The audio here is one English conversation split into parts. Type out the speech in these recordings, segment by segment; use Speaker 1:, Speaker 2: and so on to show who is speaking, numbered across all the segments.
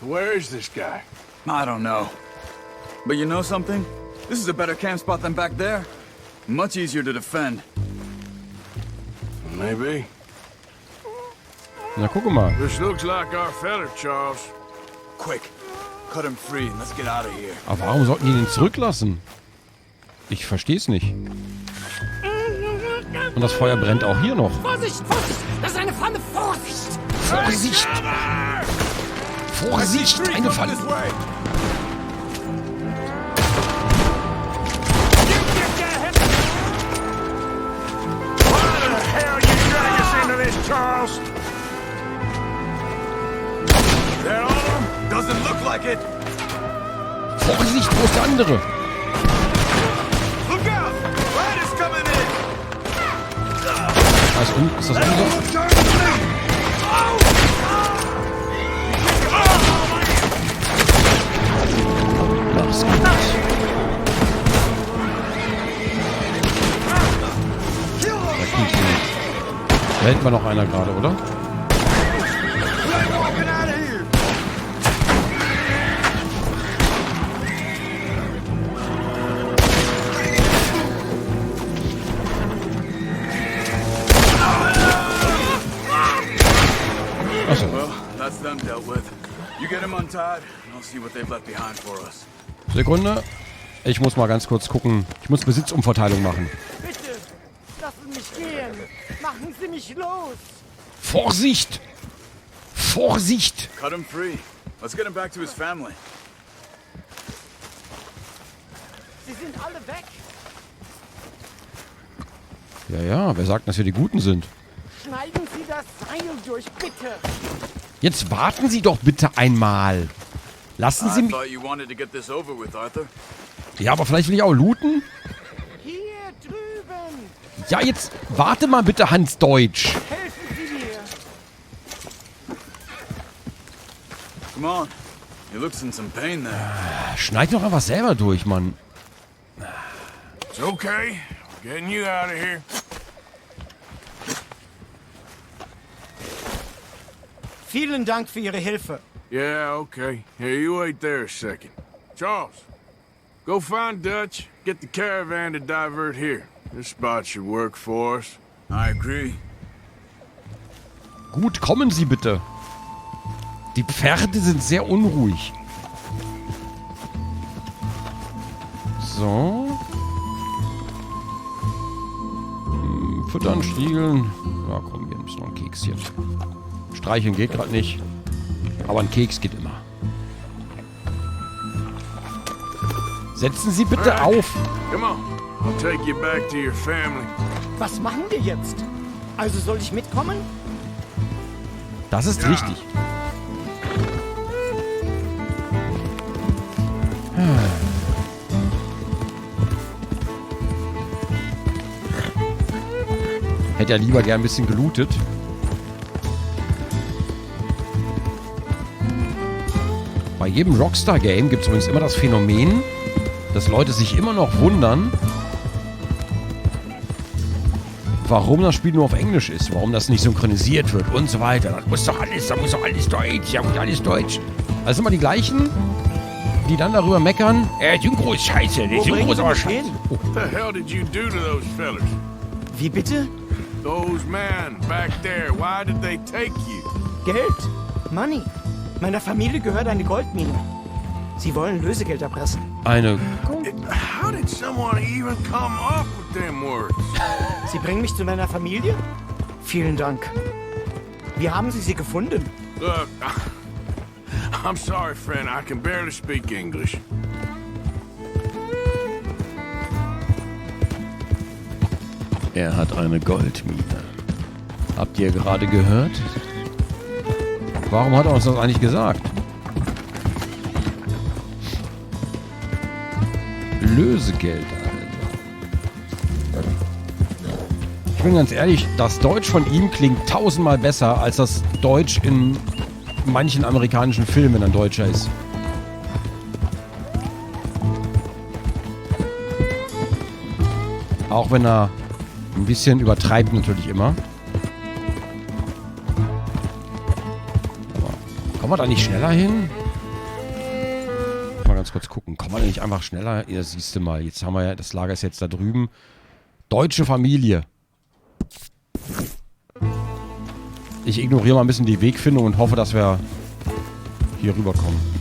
Speaker 1: Where is this guy?
Speaker 2: I don't know. But you know something? This is a better camp spot than back there. Much easier to defend.
Speaker 1: Maybe.
Speaker 3: Na, guck mal.
Speaker 1: This looks like our fella, Charles.
Speaker 2: Quick, cut him free and let's get out of here.
Speaker 3: Aber warum sollten die den zurücklassen? Ich verstehe es nicht. Und das Feuer brennt auch hier noch.
Speaker 4: Vorsicht, Vorsicht! Das ist eine Pfanne! Vorsicht!
Speaker 3: Vorsicht! Vorsicht! Eine Falle!
Speaker 1: Charles! That all of them?
Speaker 2: Doesn't look like it.
Speaker 3: Vorsicht, wo ist der andere?
Speaker 2: Look out! Riders coming in.
Speaker 3: Ist das unser? Mach's gut. Da hinten war noch einer gerade, oder? Achso.
Speaker 2: Well, that's them dealt with. You get them untied, and I'll see what they've left behind for us.
Speaker 3: Sekunde. Ich muss mal ganz kurz gucken. Ich muss Besitzumverteilung machen.
Speaker 4: Bitte, lassen mich gehen. Machen Sie mich los.
Speaker 3: Vorsicht! Vorsicht!
Speaker 2: Cut him free. Let's get him back to his family.
Speaker 4: Sie sind alle weg.
Speaker 3: Ja, ja, wer sagt, dass wir die Guten sind?
Speaker 4: Schneiden Sie das Seil durch, bitte.
Speaker 3: Jetzt warten Sie doch bitte einmal. Lassen Sie
Speaker 2: I
Speaker 3: mich...
Speaker 2: thought you wanted to get this over with, Arthur.
Speaker 3: Ja, aber vielleicht will ich auch looten?
Speaker 4: Hier drüben.
Speaker 3: Ja, jetzt warte mal bitte, Hans Deutsch.
Speaker 4: Helfen Sie mir.
Speaker 2: Come on. He looks in some pain there.
Speaker 3: Schneid doch einfach selber durch, Mann.
Speaker 1: It's okay. Getting you out of here.
Speaker 4: Vielen Dank für Ihre Hilfe.
Speaker 1: Yeah, okay. Here, you wait there a second. Charles, go find Dutch. Get the caravan to divert here. This spot should work for us.
Speaker 2: I agree.
Speaker 3: Gut, kommen Sie bitte. Die Pferde sind sehr unruhig. So. Füttern, striegeln. Ja, komm, hier ist noch ein Kekschen. Streicheln geht gerade nicht. Aber ein Keks geht immer. Setzen Sie bitte auf.
Speaker 1: Come on. I'll take you back to your family.
Speaker 4: Was machen wir jetzt? Also soll ich mitkommen?
Speaker 3: Das ist richtig. Hätte ja lieber gern ein bisschen gelootet. Bei jedem Rockstar-Game gibt es übrigens immer das Phänomen, dass Leute sich immer noch wundern, warum das Spiel nur auf Englisch ist, warum das nicht synchronisiert wird und so weiter. Da muss doch alles Deutsch, ja, muss alles Deutsch. Also immer die gleichen, die dann darüber meckern, Synchro ist scheiße, der Synchro ist aber scheiße. Oh.
Speaker 1: What the hell did you do to those fellas?
Speaker 4: Wie bitte?
Speaker 1: Those men back there, why did they take you?
Speaker 4: Geld. Money. Meiner Familie gehört eine Goldmine. Sie wollen Lösegeld erpressen.
Speaker 3: Eine...
Speaker 1: How did someone even come up with them words?
Speaker 4: Sie bringen mich zu meiner Familie? Vielen Dank. Wie haben Sie sie gefunden?
Speaker 1: Look, I'm sorry, friend. I can barely speak English.
Speaker 3: Er hat eine Goldmine. Habt ihr gerade gehört? Warum hat er uns das eigentlich gesagt? Lösegeld, also. Ich bin ganz ehrlich, das Deutsch von ihm klingt tausendmal besser als das Deutsch in manchen amerikanischen Filmen, wenn ein Deutscher ist. Auch wenn er ein bisschen übertreibt natürlich immer. Aber kommen wir da nicht schneller hin? Mal ganz kurz gucken. Kommen wir da nicht einfach schneller? Ja, siehst du mal. Jetzt haben wir ja, das Lager ist jetzt da drüben. Deutsche Familie. Ich ignoriere mal ein bisschen die Wegfindung und hoffe, dass wir hier rüberkommen.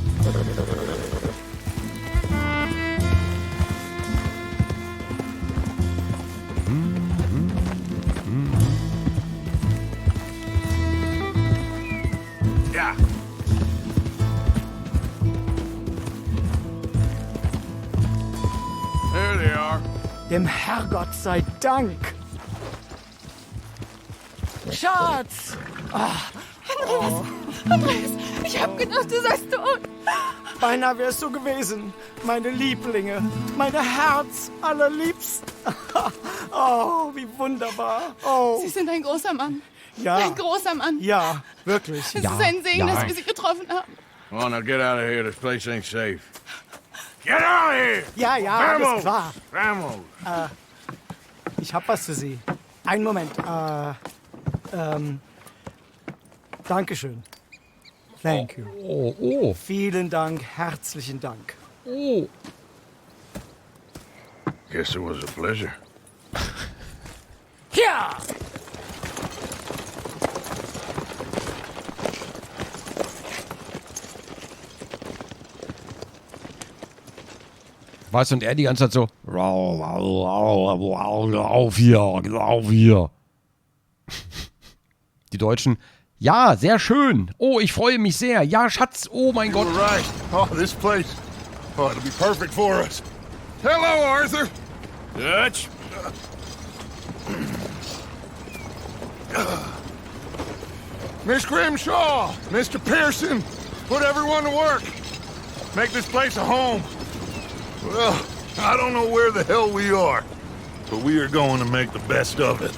Speaker 1: Ja. There they are.
Speaker 4: Dem Herrgott sei Dank. Schatz!
Speaker 5: Andreas, ich hab gedacht, du seist tot.
Speaker 4: Beinahe wärst du gewesen. Meine Lieblinge. Meine Herz allerliebsten. Oh, wie wunderbar. Oh,
Speaker 5: Sie sind ein großer Mann.
Speaker 4: ja.
Speaker 5: Ein großer Mann.
Speaker 4: Ja, wirklich.
Speaker 5: Es ist ein Segen,
Speaker 3: ja.
Speaker 5: dass wir Sie getroffen haben.
Speaker 1: Come on, now get out of here. This place ain't safe. Get out of here!
Speaker 4: Ja, ja, alles klar.
Speaker 1: Vamos!
Speaker 4: Ich hab was für Sie. Einen Moment. Dankeschön. Thank you.
Speaker 3: Oh.
Speaker 4: Vielen Dank, herzlichen Dank.
Speaker 1: Guess it was a pleasure.
Speaker 4: Ja!
Speaker 3: Weißt du, und er die ganze Zeit so, auf hier. Die Deutschen, ja, sehr schön. Oh, ich freue mich sehr. Ja, Schatz, oh mein Gott.
Speaker 1: All right. Oh, this place. Oh, it'll be perfect for us. Hello, Arthur. Dutch. Miss Grimshaw, Mr. Pearson, put everyone to work. Make this place a home. Well, I don't know where the hell we are, but we are going to make the best of it.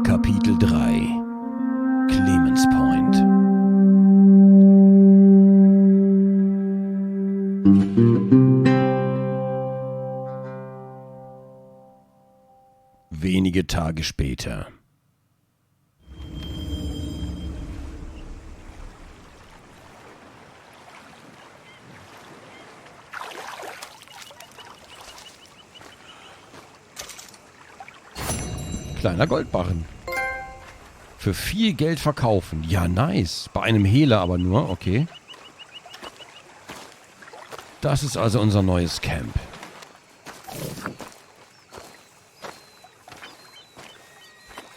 Speaker 3: Kapitel 3 Clemens Point. Wenige Tage später. Kleiner Goldbarren. Für viel Geld verkaufen. Ja, nice. Bei einem Hehler aber nur, okay. Das ist also unser neues Camp.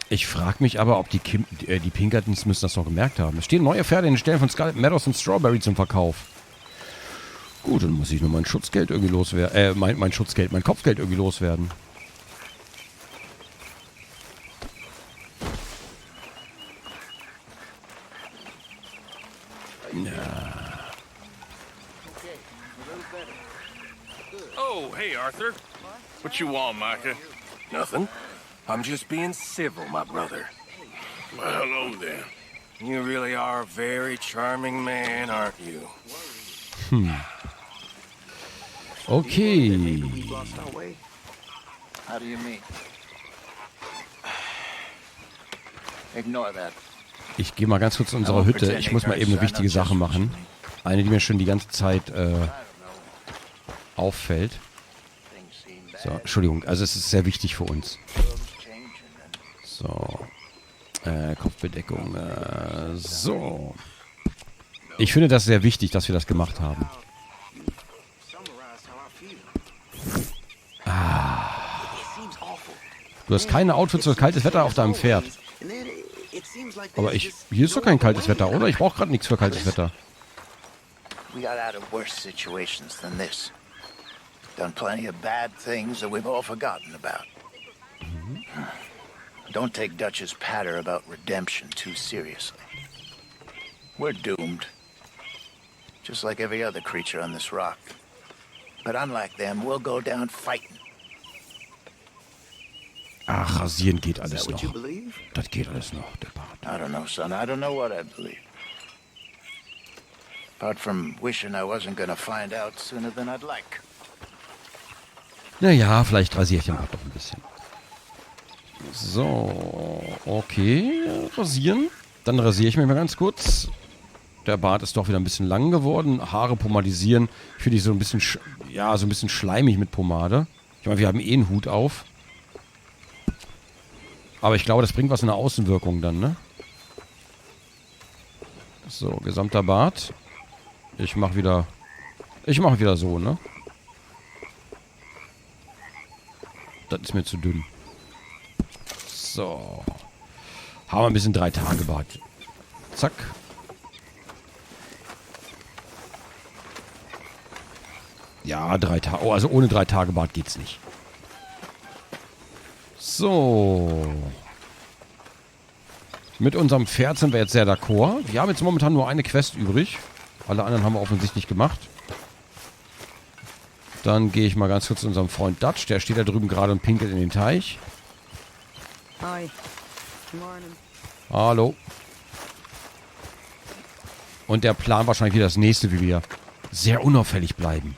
Speaker 3: Ich frage mich aber, ob die Pinkertons müssen das noch gemerkt haben. Es stehen neue Pferde in den Ställen von Scarlet Meadows und Strawberry zum Verkauf. Gut, dann muss ich nur mein Schutzgeld irgendwie loswerden. Mein Kopfgeld irgendwie loswerden.
Speaker 6: Oh, hey, Arthur. What you want, Micah? Nothing. I'm just being civil, my brother.
Speaker 1: Well, hello then.
Speaker 6: You really are a very charming man, aren't you?
Speaker 3: Okay.
Speaker 7: How do you mean? Ignore that.
Speaker 3: Ich gehe mal ganz kurz in unsere Hütte. Ich muss mal eben eine wichtige Sache machen. Eine, die mir schon die ganze Zeit auffällt. So, Entschuldigung. Also es ist sehr wichtig für uns. So. Kopfbedeckung. So. Ich finde das sehr wichtig, dass wir das gemacht haben. Du hast keine Outfits für kaltes Wetter auf deinem Pferd. Aber hier ist doch kein kaltes Wetter, oder? Ich brauche gerade nichts für kaltes Wetter.
Speaker 7: We got out of worse situations than this. Done plenty of bad things that we've all forgotten about. Don't take Dutch's patter about redemption too seriously. We're doomed. Just like every other creature on this rock. But unlike them, we'll go down fighting.
Speaker 3: Ach, rasieren geht alles
Speaker 7: Is that
Speaker 3: noch.
Speaker 7: what you believe?
Speaker 3: Das geht alles noch, der Bart.
Speaker 7: I don't know, son. I don't know what I believe. Apart from wishing I wasn't gonna find out sooner than I'd like.
Speaker 3: Naja, vielleicht rasiere ich den Bart doch ein bisschen. So, okay, rasieren. Dann rasiere ich mich mal ganz kurz. Der Bart ist doch wieder ein bisschen lang geworden. Haare pomadisieren. Ich finde die so ein bisschen, so ein bisschen schleimig mit Pomade. Ich meine, wir haben eh einen Hut auf. Aber ich glaube, das bringt was in der Außenwirkung dann, ne? So, gesamter Bart. Ich mach wieder so, ne? Das ist mir zu dünn. So. Haben wir ein bisschen 3-Tage-Bart. Zack. Ja, 3 Tage. Oh, also ohne 3-Tage-Bart geht's nicht. So. Mit unserem Pferd sind wir jetzt sehr d'accord. Wir haben jetzt momentan nur eine Quest übrig. Alle anderen haben wir offensichtlich gemacht. Dann gehe ich mal ganz kurz zu unserem Freund Dutch. Der steht da drüben gerade und pinkelt in den Teich.
Speaker 8: Hi. Good morning.
Speaker 3: Hallo. Und der plant wahrscheinlich wieder das nächste, wie wir sehr unauffällig bleiben.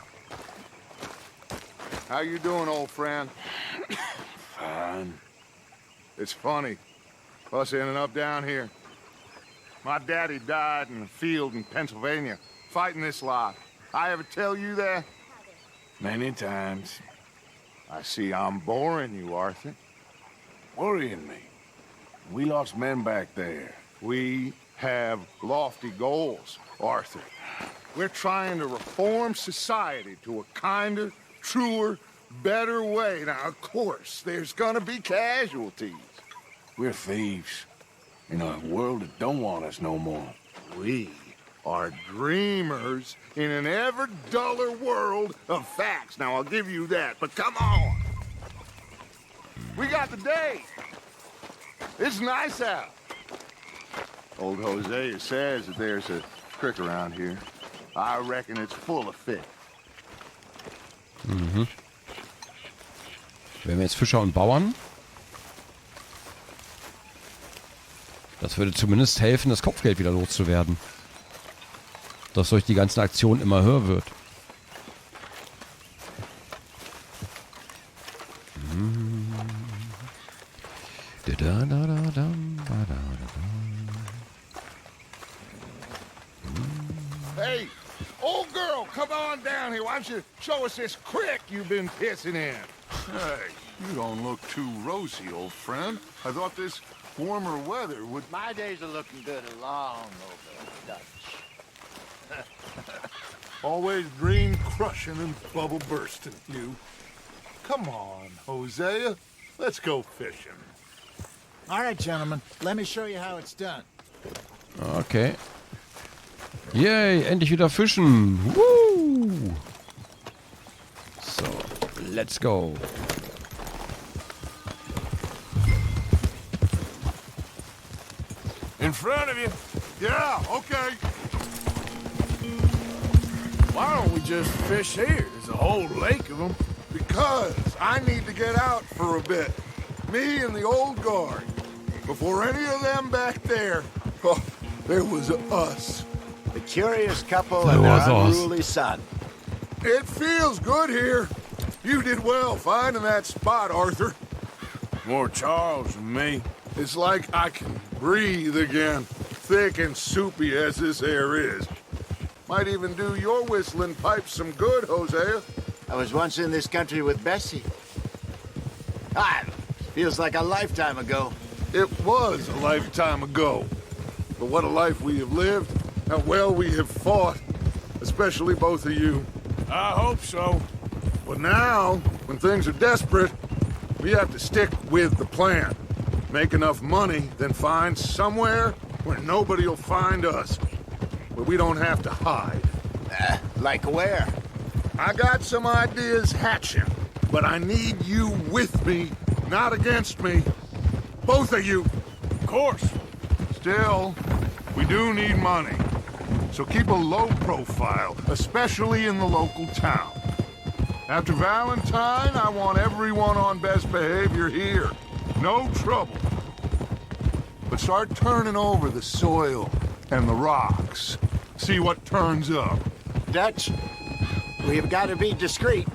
Speaker 1: How you doing, old friend? Fine. It's funny. Us ending up down here. My daddy died in a field in Pennsylvania, fighting this lot. I ever tell you that?
Speaker 6: Many times.
Speaker 1: I see I'm boring you, Arthur.
Speaker 6: Worrying me. We lost men back there.
Speaker 1: We have lofty goals, Arthur. We're trying to reform society to a kinder, truer, better way. Now, of course, there's gonna be casualties.
Speaker 6: We're thieves. In a world that don't want us no more.
Speaker 1: We are dreamers in an ever duller world of facts. Now, I'll give you that, but come on. We got the day. It's nice out. Old Hosea says that there's a creek around here. I reckon it's full of fish.
Speaker 3: Mhm. Wären wir jetzt Fischer und Bauern? Das würde zumindest helfen, das Kopfgeld wieder loszuwerden. Das durch die ganzen Aktionen immer höher wird.
Speaker 1: Hey, old girl, come on down here. Why don't you show us this creek you've been pissing in?
Speaker 9: Hey, you don't look too rosy, old friend. I thought this warmer weather would...
Speaker 7: My days are looking good along over Dutch.
Speaker 9: Always dream crushing and bubble bursting, you. Come on, Hosea. Let's go fishing.
Speaker 10: All right, gentlemen. Let me show you how it's done.
Speaker 3: Okay. Yay, endlich wieder fischen. Woo! So, let's go.
Speaker 6: In front of you.
Speaker 9: Yeah, okay.
Speaker 6: Why don't we just fish here? There's a whole lake of them.
Speaker 1: Because I need to get out for a bit. Me and the old guard. Before any of them back there, oh, there was us.
Speaker 7: The curious couple
Speaker 3: There
Speaker 7: and their
Speaker 3: was us.
Speaker 7: unruly son.
Speaker 1: It feels good here. You did well finding that spot, Arthur.
Speaker 6: More Charles than me.
Speaker 1: It's like I can breathe again, thick and soupy as this air is. Might even do your whistling pipes some good, Hosea.
Speaker 7: I was once in this country with Bessie. Feels like a lifetime ago.
Speaker 1: It was a lifetime ago. But what a life we have lived, how well we have fought, especially both of you.
Speaker 6: I hope so.
Speaker 1: But now, when things are desperate, we have to stick with the plan. Make enough money, then find somewhere where nobody will find us. Where we don't have to hide.
Speaker 7: Like where?
Speaker 1: I got some ideas hatching, but I need you with me, not against me. Both of you.
Speaker 6: Of course.
Speaker 1: Still, we do need money. So keep a low profile, especially in the local town. After Valentine, I want everyone on best behavior here. No trouble. But start turning over the soil and the rocks. See what turns up.
Speaker 10: Dutch, we've got to be discreet.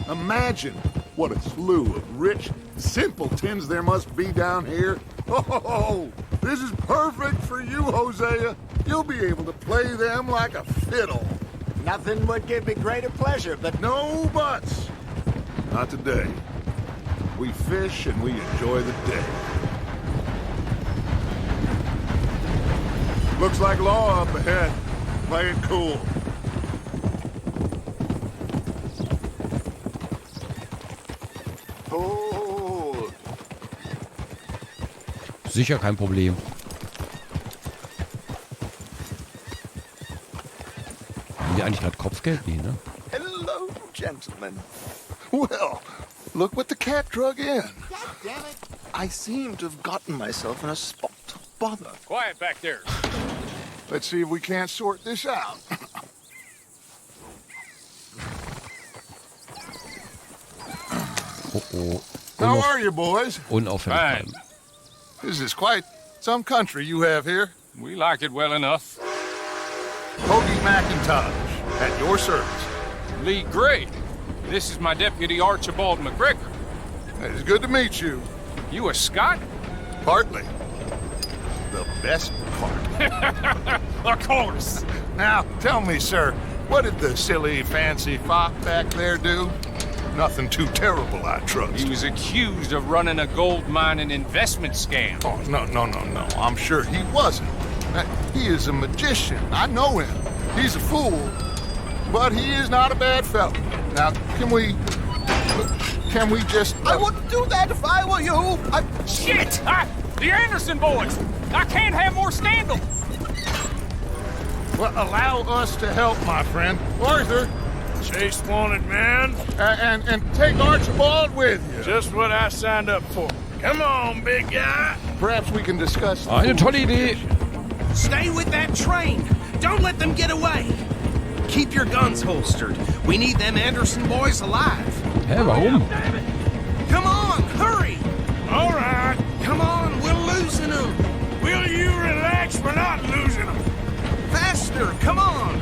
Speaker 9: Imagine what a slew of rich simpletons there must be down here. Oh, this is perfect for you, Hosea. You'll be able to play them like a fiddle.
Speaker 10: Nothing would give me greater pleasure, but
Speaker 9: No buts. Not today. We fish and we enjoy the day. Looks like law up ahead. Play it cool.
Speaker 10: hold.
Speaker 3: Sicher kein Problem. Haben die eigentlich gerade Kopfgeld? Nee, ne?
Speaker 9: Hello, gentlemen. Well, look what the cat drug in.
Speaker 10: God damn it.
Speaker 7: I seem to have gotten myself in a spot. Bother.
Speaker 6: Quiet back there.
Speaker 9: Let's see if we can't sort this out.
Speaker 3: Oh, oh.
Speaker 9: How are you, boys?
Speaker 3: Unauffällig bleiben.
Speaker 9: This is quite some country you have here.
Speaker 6: We like it well enough.
Speaker 9: Hoagie McIntosh, at your service.
Speaker 6: Lee Gray. This is my deputy Archibald McGregor.
Speaker 9: It's good to meet you.
Speaker 6: You a Scot?
Speaker 9: Partly. The best part.
Speaker 6: Of course.
Speaker 9: Now, tell me, sir, what did the silly, fancy fop back there do? Nothing too terrible, I trust.
Speaker 6: He was accused of running a gold mine and investment scam.
Speaker 9: Oh, no. I'm sure he wasn't. He is a magician. I know him. He's a fool. But he is not a bad fellow. Now, can we just...
Speaker 7: I wouldn't do that if I were you.
Speaker 6: Shit! The Anderson boys! I can't have more scandal!
Speaker 9: Well, allow us to help, my friend. Arthur,
Speaker 6: Chase wanted, man.
Speaker 9: and take Archibald with you.
Speaker 6: Just what I signed up for. Come on, big guy.
Speaker 9: Perhaps we can discuss... the
Speaker 3: Eine tolle Idee.
Speaker 11: Stay with that train. Don't let them get away. Keep your guns holstered. We need them Anderson boys alive.
Speaker 3: Hä, warum?
Speaker 11: Come on, hurry.
Speaker 6: All right.
Speaker 11: Come on, we're losing them.
Speaker 6: Will you relax? We're not losing them.
Speaker 11: Faster, come on.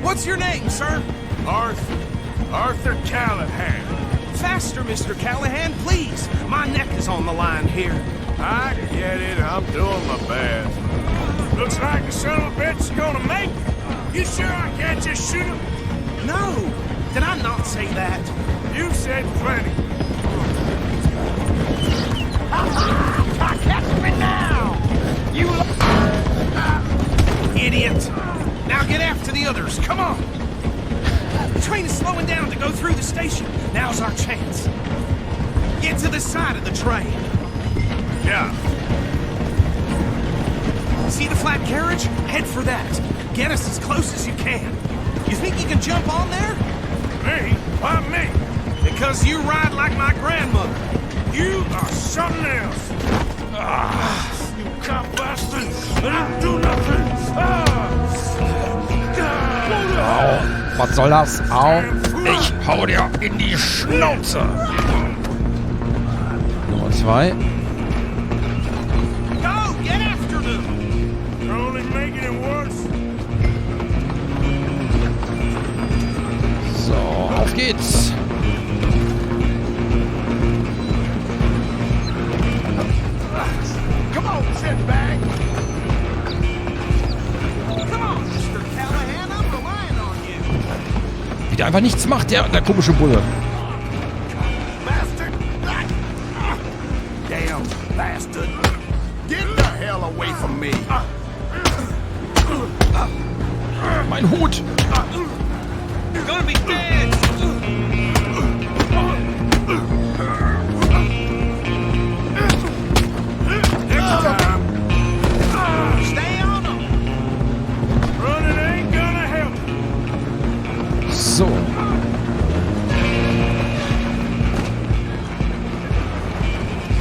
Speaker 11: What's your name, sir?
Speaker 6: Arthur Callahan.
Speaker 11: Faster, Mr. Callahan, please. My neck is on the line here.
Speaker 6: I get it. I'm doing my best. Looks like the son of a bitch is gonna make it. You sure I can't just shoot him?
Speaker 11: No, did I not say that?
Speaker 6: You said plenty.
Speaker 11: Catch me now! You idiot! Now get after the others, come on! The train is slowing down to go through the station. Now's our chance. Get to the side of the train.
Speaker 6: Yeah.
Speaker 11: See the flat carriage? Head for that. Get us as close as you can. You think you can jump on there?
Speaker 6: Me? Why me?
Speaker 11: Because you ride like my grandmother.
Speaker 6: You are something else. You cop bastard. I didn't do nothing.
Speaker 3: Au. Was soll das? Au. Ich hau dir in die Schnauze. Nummer 2.
Speaker 11: Go, get after them.
Speaker 6: You're only making it worse.
Speaker 3: So, auf geht's.
Speaker 9: Come on, shitbag.
Speaker 11: Come on, Mr. Callahan, I'm relying on you.
Speaker 3: Wie der einfach nichts macht, der komische Bulle.
Speaker 9: Bastard.
Speaker 11: Damn bastard.
Speaker 9: Get the hell away from me.
Speaker 3: Mein Hut.
Speaker 11: You're gonna be dead. Stay on them.
Speaker 6: Running ain't gonna help.
Speaker 3: So.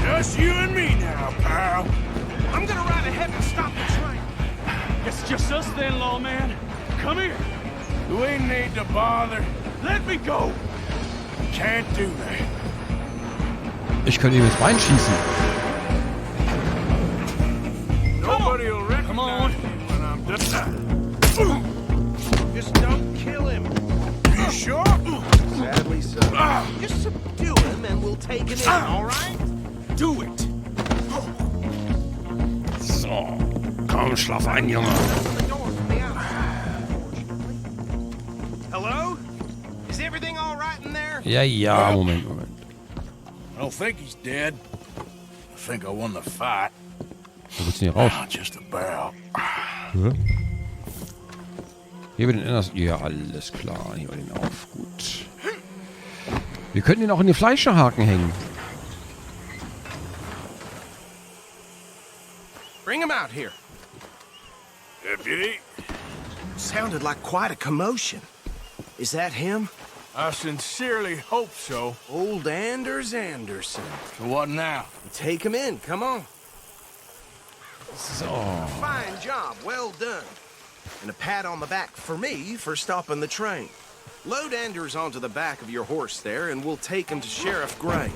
Speaker 6: Just you and me now, pal.
Speaker 11: I'm gonna ride ahead and stop the train.
Speaker 6: It's just us then, lawman. Come here. We need to bother. Let me go. Can't do that.
Speaker 3: Ich könnte ihm ins Bein schießen.
Speaker 6: Nobody will recognize me when I'm done.
Speaker 3: So, komm, schlaf ein, Junge.
Speaker 11: Hello? Is everything all right in there?
Speaker 3: Ja, Moment.
Speaker 6: I don't think he's dead. I think I won the fight.
Speaker 3: Wo willst du denn hier raus?
Speaker 6: Just about.
Speaker 3: Hä? Hebe den innersten... Ja, alles klar. Heben wir den auf. Gut. Wir könnten ihn auch in die Fleischerhaken hängen.
Speaker 11: Bring him out here.
Speaker 6: Deputy?
Speaker 11: Sounded like quite a commotion. Is that him?
Speaker 6: I sincerely hope so.
Speaker 11: Old Anders Anderson.
Speaker 6: So what now?
Speaker 11: Take him in, come on.
Speaker 3: So.
Speaker 11: Fine job, well done. And a pat on the back for me for stopping the train. Load Anders onto the back of your horse there, and we'll take him to Sheriff Gray.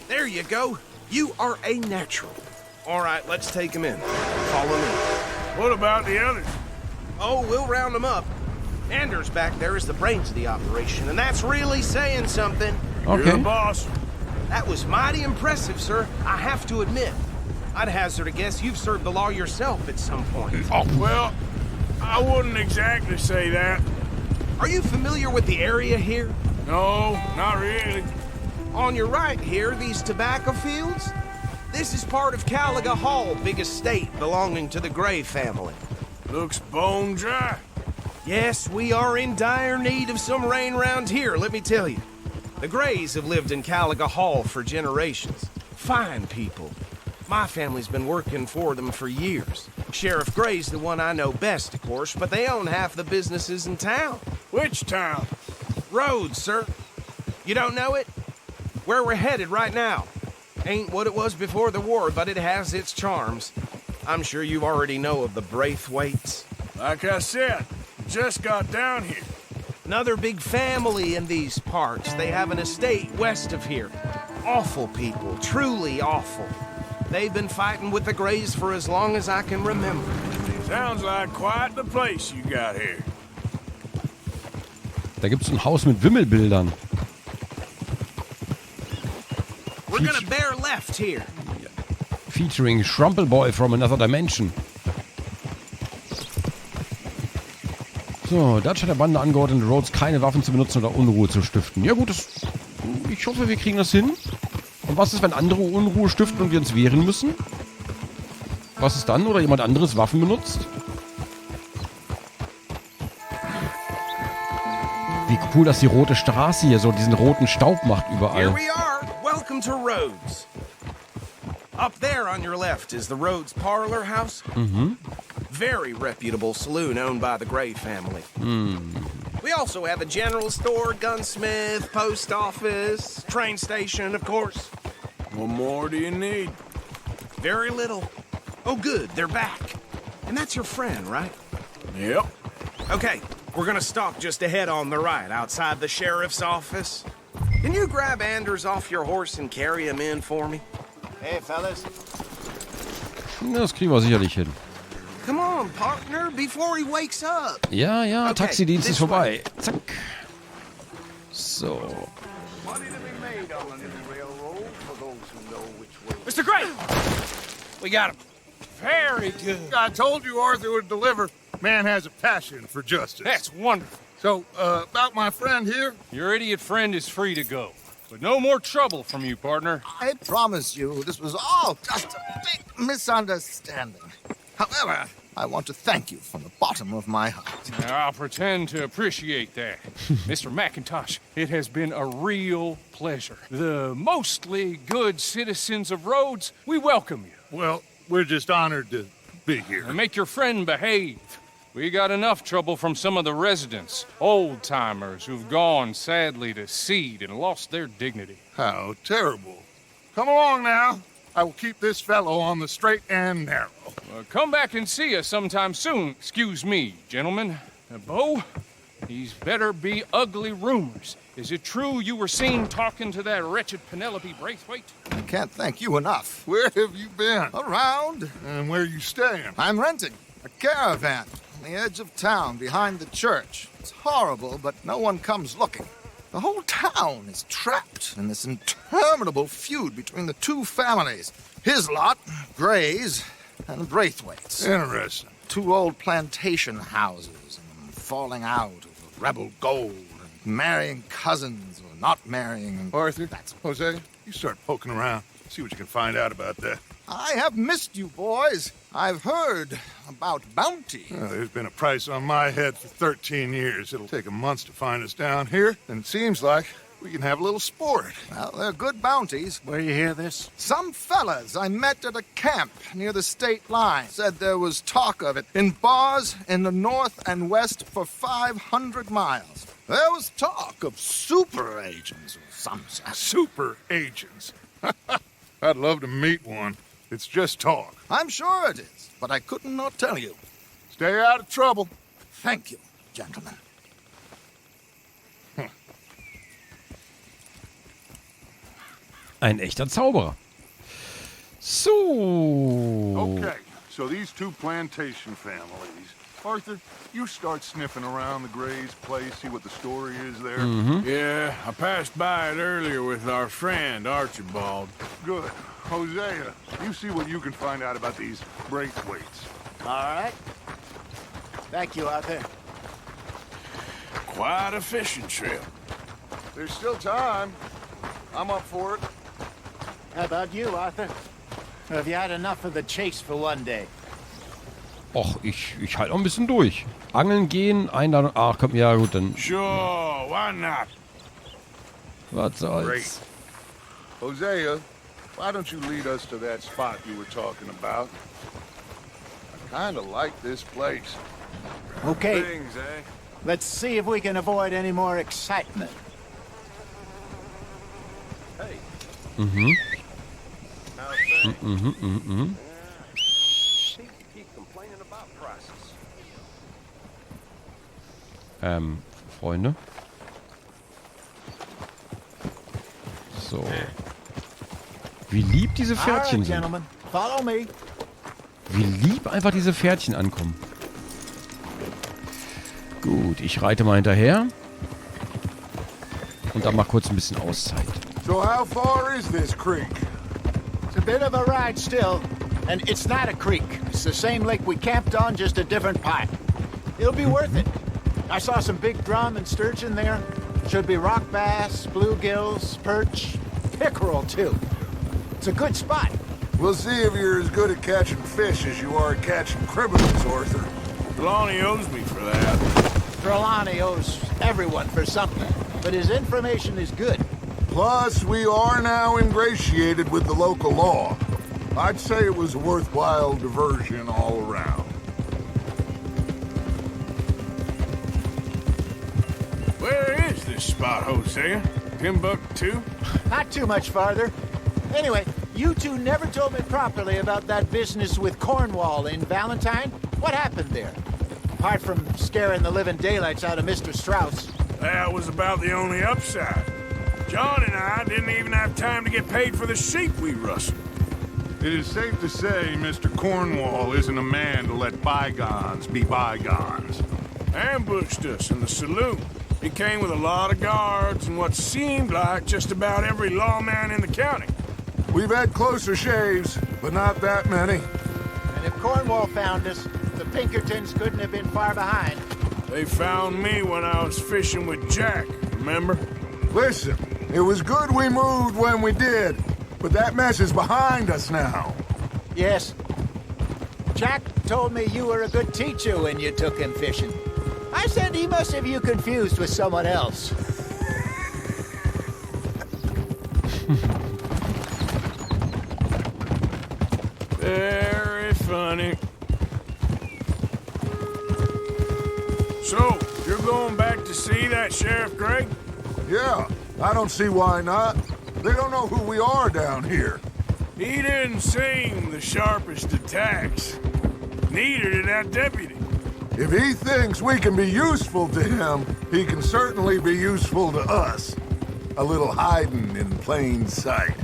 Speaker 11: There you go. You are a natural. All right, let's take him in. Follow me.
Speaker 6: What about the others?
Speaker 11: Oh, we'll round them up. Anders back there is the brains of the operation, and that's really saying something.
Speaker 3: Okay.
Speaker 6: You're the boss.
Speaker 11: That was mighty impressive, sir. I have to admit. I'd hazard a guess you've served the law yourself at some point.
Speaker 6: Oh, well, I wouldn't exactly say that.
Speaker 11: Are you familiar with the area here?
Speaker 6: No, not really.
Speaker 11: On your right here, these tobacco fields? This is part of Caliga Hall, big estate belonging to the Gray family.
Speaker 6: Looks bone dry.
Speaker 11: Yes, we are in dire need of some rain round here, let me tell you. The Grays have lived in Caliga Hall for generations. Fine people. My family's been working for them for years. Sheriff Gray's the one I know best, of course, but they own half the businesses in town.
Speaker 6: Which town?
Speaker 11: Rhodes, sir. You don't know it? Where we're headed right now. Ain't what it was before the war, but it has its charms. I'm sure you already know of the Braithwaites.
Speaker 6: Like I said, just got down here.
Speaker 11: Another big family in these parts. They have an estate west of here. Awful people, truly awful. They've been fighting with the Grays for as long as I can remember.
Speaker 6: Sounds like quite the place you got here.
Speaker 3: Da gibt's ein Haus mit Wimmelbildern.
Speaker 11: We're gonna bear left here.
Speaker 3: Featuring Schrumple Boy from Another Dimension. So, Dutch hat der Bande angeordnet, Rhodes keine Waffen zu benutzen oder Unruhe zu stiften. Ja gut, ich hoffe, wir kriegen das hin. Und was ist, wenn andere Unruhe stiften und wir uns wehren müssen? Was ist dann? Oder jemand anderes Waffen benutzt? Wie cool, dass die rote Straße hier so diesen roten Staub macht überall.
Speaker 11: Here we are. Welcome to Rhodes. Up there on your left is the Rhodes Parlor House. Very reputable saloon owned by the Gray family. We also have a general store, gunsmith, post office, train station, of course.
Speaker 6: What more do you need?
Speaker 11: Very little. Oh, good, they're back. And that's your friend, right?
Speaker 6: Yep.
Speaker 11: Okay, we're gonna stop just ahead on the right, outside the sheriff's office. Can you grab Anders off your horse and carry him in for me?
Speaker 10: Hey, fellas.
Speaker 3: Das kriegen wir sicherlich hin.
Speaker 11: Come on, partner, before he wakes up.
Speaker 3: Ja,
Speaker 11: Okay,
Speaker 3: Taxidienst ist
Speaker 11: this
Speaker 3: vorbei. Zack. So.
Speaker 6: Mr. Gray! We got him. Very good.
Speaker 1: I told you Arthur would deliver. Man has a passion for justice.
Speaker 6: That's wonderful.
Speaker 1: So, about my friend here?
Speaker 12: Your idiot friend is free to go. But no more trouble from you, partner.
Speaker 10: I promise you, this was all just a big misunderstanding. However, I want to thank you from the bottom of my heart.
Speaker 12: Now, I'll pretend to appreciate that. Mr. McIntosh, it has been a real pleasure. The mostly good citizens of Rhodes, we welcome you.
Speaker 1: Well, we're just honored to be here.
Speaker 12: And make your friend behave. We got enough trouble from some of the residents, old-timers who've gone, sadly, to seed and lost their dignity.
Speaker 1: How terrible. Come along now. I will keep this fellow on the straight and narrow.
Speaker 12: Come back and see us sometime soon. Excuse me, gentlemen. Bo, these better be ugly rumors. Is it true you were seen talking to that wretched Penelope Braithwaite?
Speaker 10: I can't thank you enough.
Speaker 1: Where have you been?
Speaker 10: Around.
Speaker 1: And where are you staying?
Speaker 10: I'm renting a caravan on the edge of town behind the church. It's horrible, but no one comes looking. The whole town is trapped in this interminable feud between the two families. His lot, Gray's, and Braithwaite's.
Speaker 1: Interesting.
Speaker 10: 2 old plantation houses, and falling out over rebel gold, and marrying cousins or not marrying. And
Speaker 1: Arthur,
Speaker 10: that's
Speaker 1: Jose, you start poking around. See what you can find out about that.
Speaker 10: I have missed you, boys. I've heard about bounty.
Speaker 1: There's been a price on my head for 13 years. It'll take 'em months to find us down here, and it seems like we can have a little sport.
Speaker 10: Well, they're good bounties.
Speaker 6: Where you hear this?
Speaker 10: Some fellas I met at a camp near the state line said there was talk of it in bars in the north and west for 500 miles. There was talk of super agents or some such.
Speaker 1: Super agents. I'd love to meet one. It's just talk.
Speaker 10: I'm sure it is, but I couldn't not tell you.
Speaker 1: Stay out of trouble.
Speaker 10: Thank you, gentlemen.
Speaker 3: Ein echter Zauberer. So.
Speaker 1: Okay, so these 2 plantation families. Arthur, you start sniffing around the Gray's place, see what the story is there.
Speaker 6: Yeah, I passed by it earlier with our friend, Archibald.
Speaker 1: Good. Hosea, you see what you can find out about these Braithwaites.
Speaker 7: All right. Thank you, Arthur.
Speaker 6: Quite a fishing trip.
Speaker 1: There's still time. I'm up for it.
Speaker 7: How about you, Arthur? Have you had enough of the chase for one day?
Speaker 3: Och, ich halte noch ein bisschen durch. Angeln gehen, Einladung. Ach, komm, ja gut, dann.
Speaker 6: Sure, why not?
Speaker 3: Was soll's.
Speaker 1: Great. Hosea, why don't you lead us to that spot you were talking about? I kind of like this place.
Speaker 7: Okay,
Speaker 6: Things, eh?
Speaker 7: let's see if we can avoid any more excitement.
Speaker 3: Mhm. Freunde. So. Wie lieb diese Pferdchen sind.
Speaker 7: Gentlemen, follow me.
Speaker 3: Wie lieb einfach diese Pferdchen ankommen. Gut, ich reite mal hinterher. Und dann mach kurz ein bisschen Auszeit.
Speaker 1: So how far is this creek?
Speaker 7: It's a bit of a ride still, and it's not a creek. It's the same lake we camped on, just a different part. It'll be worth it. I saw some big drum and sturgeon there. Should be rock bass, bluegills, perch, pickerel too. It's a good spot.
Speaker 1: We'll see if you're as good at catching fish as you are at catching criminals, Arthur.
Speaker 6: Trelawney owes me for that.
Speaker 7: Trelawney owes everyone for something, but his information is good.
Speaker 1: Plus, we are now ingratiated with the local law. I'd say it was a worthwhile diversion all around.
Speaker 6: Where is this spot, Hosea? Timbuktu?
Speaker 7: Not too much farther. Anyway, you 2 never told me properly about that business with Cornwall in Valentine. What happened there? Apart from scaring the living daylights out of Mr. Strauss.
Speaker 6: That was about the only upside. John and I didn't even have time to get paid for the sheep we rustled.
Speaker 1: It is safe to say Mr. Cornwall isn't a man to let bygones be bygones.
Speaker 6: Ambushed us in the saloon. He came with a lot of guards and what seemed like just about every lawman in the county.
Speaker 1: We've had closer shaves, but not that many.
Speaker 7: And if Cornwall found us, the Pinkertons couldn't have been far behind.
Speaker 6: They found me when I was fishing with Jack, remember?
Speaker 1: Listen, it was good we moved when we did, but that mess is behind us now.
Speaker 7: Yes. Jack told me you were a good teacher when you took him fishing. I said he must have you confused with someone else.
Speaker 6: Very funny. So, you're going back to see that Sheriff Gray?
Speaker 1: Yeah, I don't see why not. They don't know who we are down here.
Speaker 6: He didn't seem the sharpest attacks. Neither did that deputy.
Speaker 1: If he thinks we can be useful to him, he can certainly be useful to us. A little hiding in plain sight.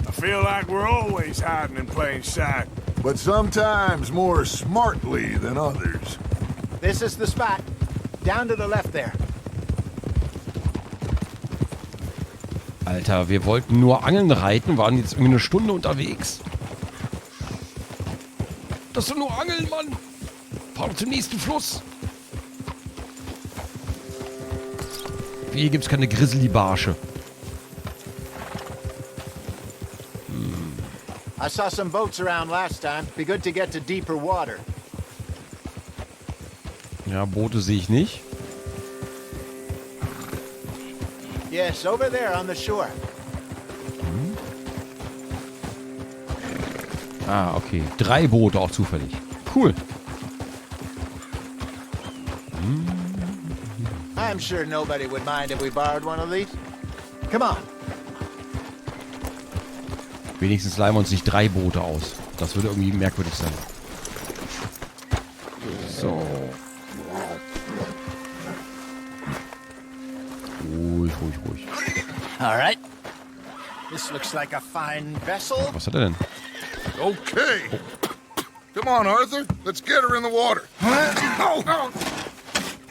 Speaker 6: I feel like we're always hiding in plain sight.
Speaker 1: But sometimes more smartly than others.
Speaker 7: This is the spot. Down to the left there.
Speaker 3: Alter, wir wollten nur angeln reiten, waren jetzt irgendwie eine Stunde unterwegs. Das ist doch nur Angeln, Mann. Fahr zum nächsten Fluss. Hier gibt's keine Grizzly-Barsche.
Speaker 7: I saw some boats around last time. Be good to get to deeper water.
Speaker 3: Ja, Boote sehe ich nicht.
Speaker 7: Yes, over there on the shore.
Speaker 3: Ah, okay. 3 Boote auch zufällig. Cool.
Speaker 7: I'm sure nobody would mind if we borrowed one of these. Come on.
Speaker 3: Wenigstens leihen wir uns nicht 3 Boote aus. Das würde irgendwie merkwürdig sein. So. Ruhig, ruhig, ruhig.
Speaker 7: All right. This looks like a fine vessel.
Speaker 3: Was hat er denn?
Speaker 1: Okay. Come on, Arthur. Let's get her in the water.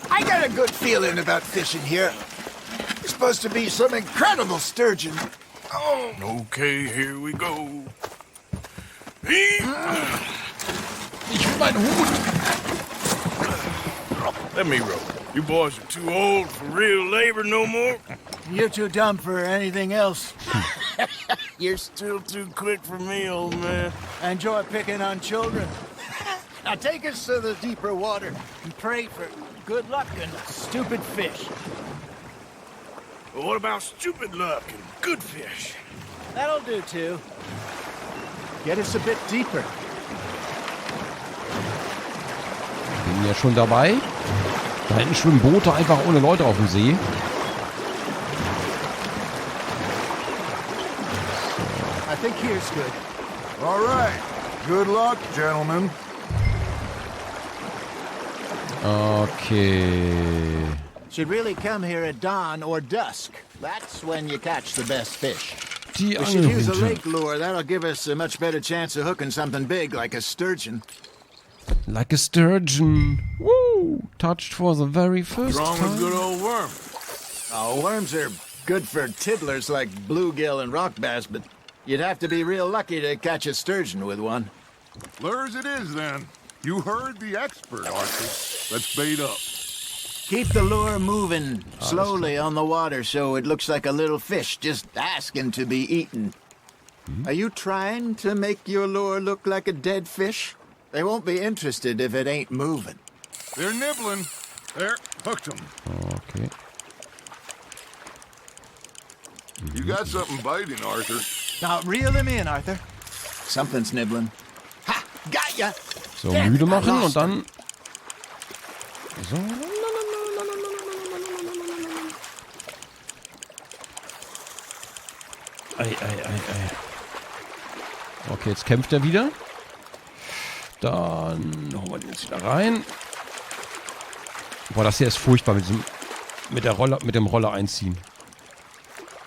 Speaker 10: I got a good feeling about fishing here. It's supposed to be some incredible sturgeon. Oh.
Speaker 6: Okay, here we go.
Speaker 3: Ich will meinen Hut.
Speaker 6: Let me row. You boys are too old for real labor no more.
Speaker 7: You're too dumb for anything else.
Speaker 6: You're still too quick for me, old man.
Speaker 7: Enjoy picking on children. Now take us to the deeper water and pray for good luck and stupid fish.
Speaker 6: But what about stupid luck and good fish?
Speaker 7: That'll do too. Get us a bit deeper.
Speaker 3: Bin ja schon dabei. Da hinten schwimmen Boote einfach ohne Leute auf dem See.
Speaker 7: I think here's good.
Speaker 1: All right. Good luck, gentlemen.
Speaker 3: Okay.
Speaker 7: Should really come here at dawn or dusk. That's when you catch the best fish.
Speaker 3: Die
Speaker 7: We should use a
Speaker 3: Angelroute.
Speaker 7: lake lure. That'll give us a much better chance of hooking something big like a sturgeon.
Speaker 3: Like a sturgeon. Woo! Touched for the very first
Speaker 6: Strong as
Speaker 3: time.
Speaker 6: good old worm.
Speaker 7: Oh, worms are good for tiddlers like bluegill and rock bass, but you'd have to be real lucky to catch a sturgeon with one.
Speaker 1: Lures it is, then. You heard the expert, Arthur. Let's bait up.
Speaker 7: Keep the lure moving slowly on the water so it looks like a little fish just asking to be eaten. Are you trying to make your lure look like a dead fish? They won't be interested if it ain't moving.
Speaker 1: They're nibbling. There, hooked them.
Speaker 3: Okay.
Speaker 1: You got something biting, Arthur.
Speaker 7: Now reel them in, Arthur. Something's nibbling. Ha! Got ya!
Speaker 3: So, müde machen und dann... So. Ei. Okay, jetzt kämpft er wieder. Dann holen wir den jetzt wieder rein. Boah, das hier ist furchtbar mit dem Roller einziehen.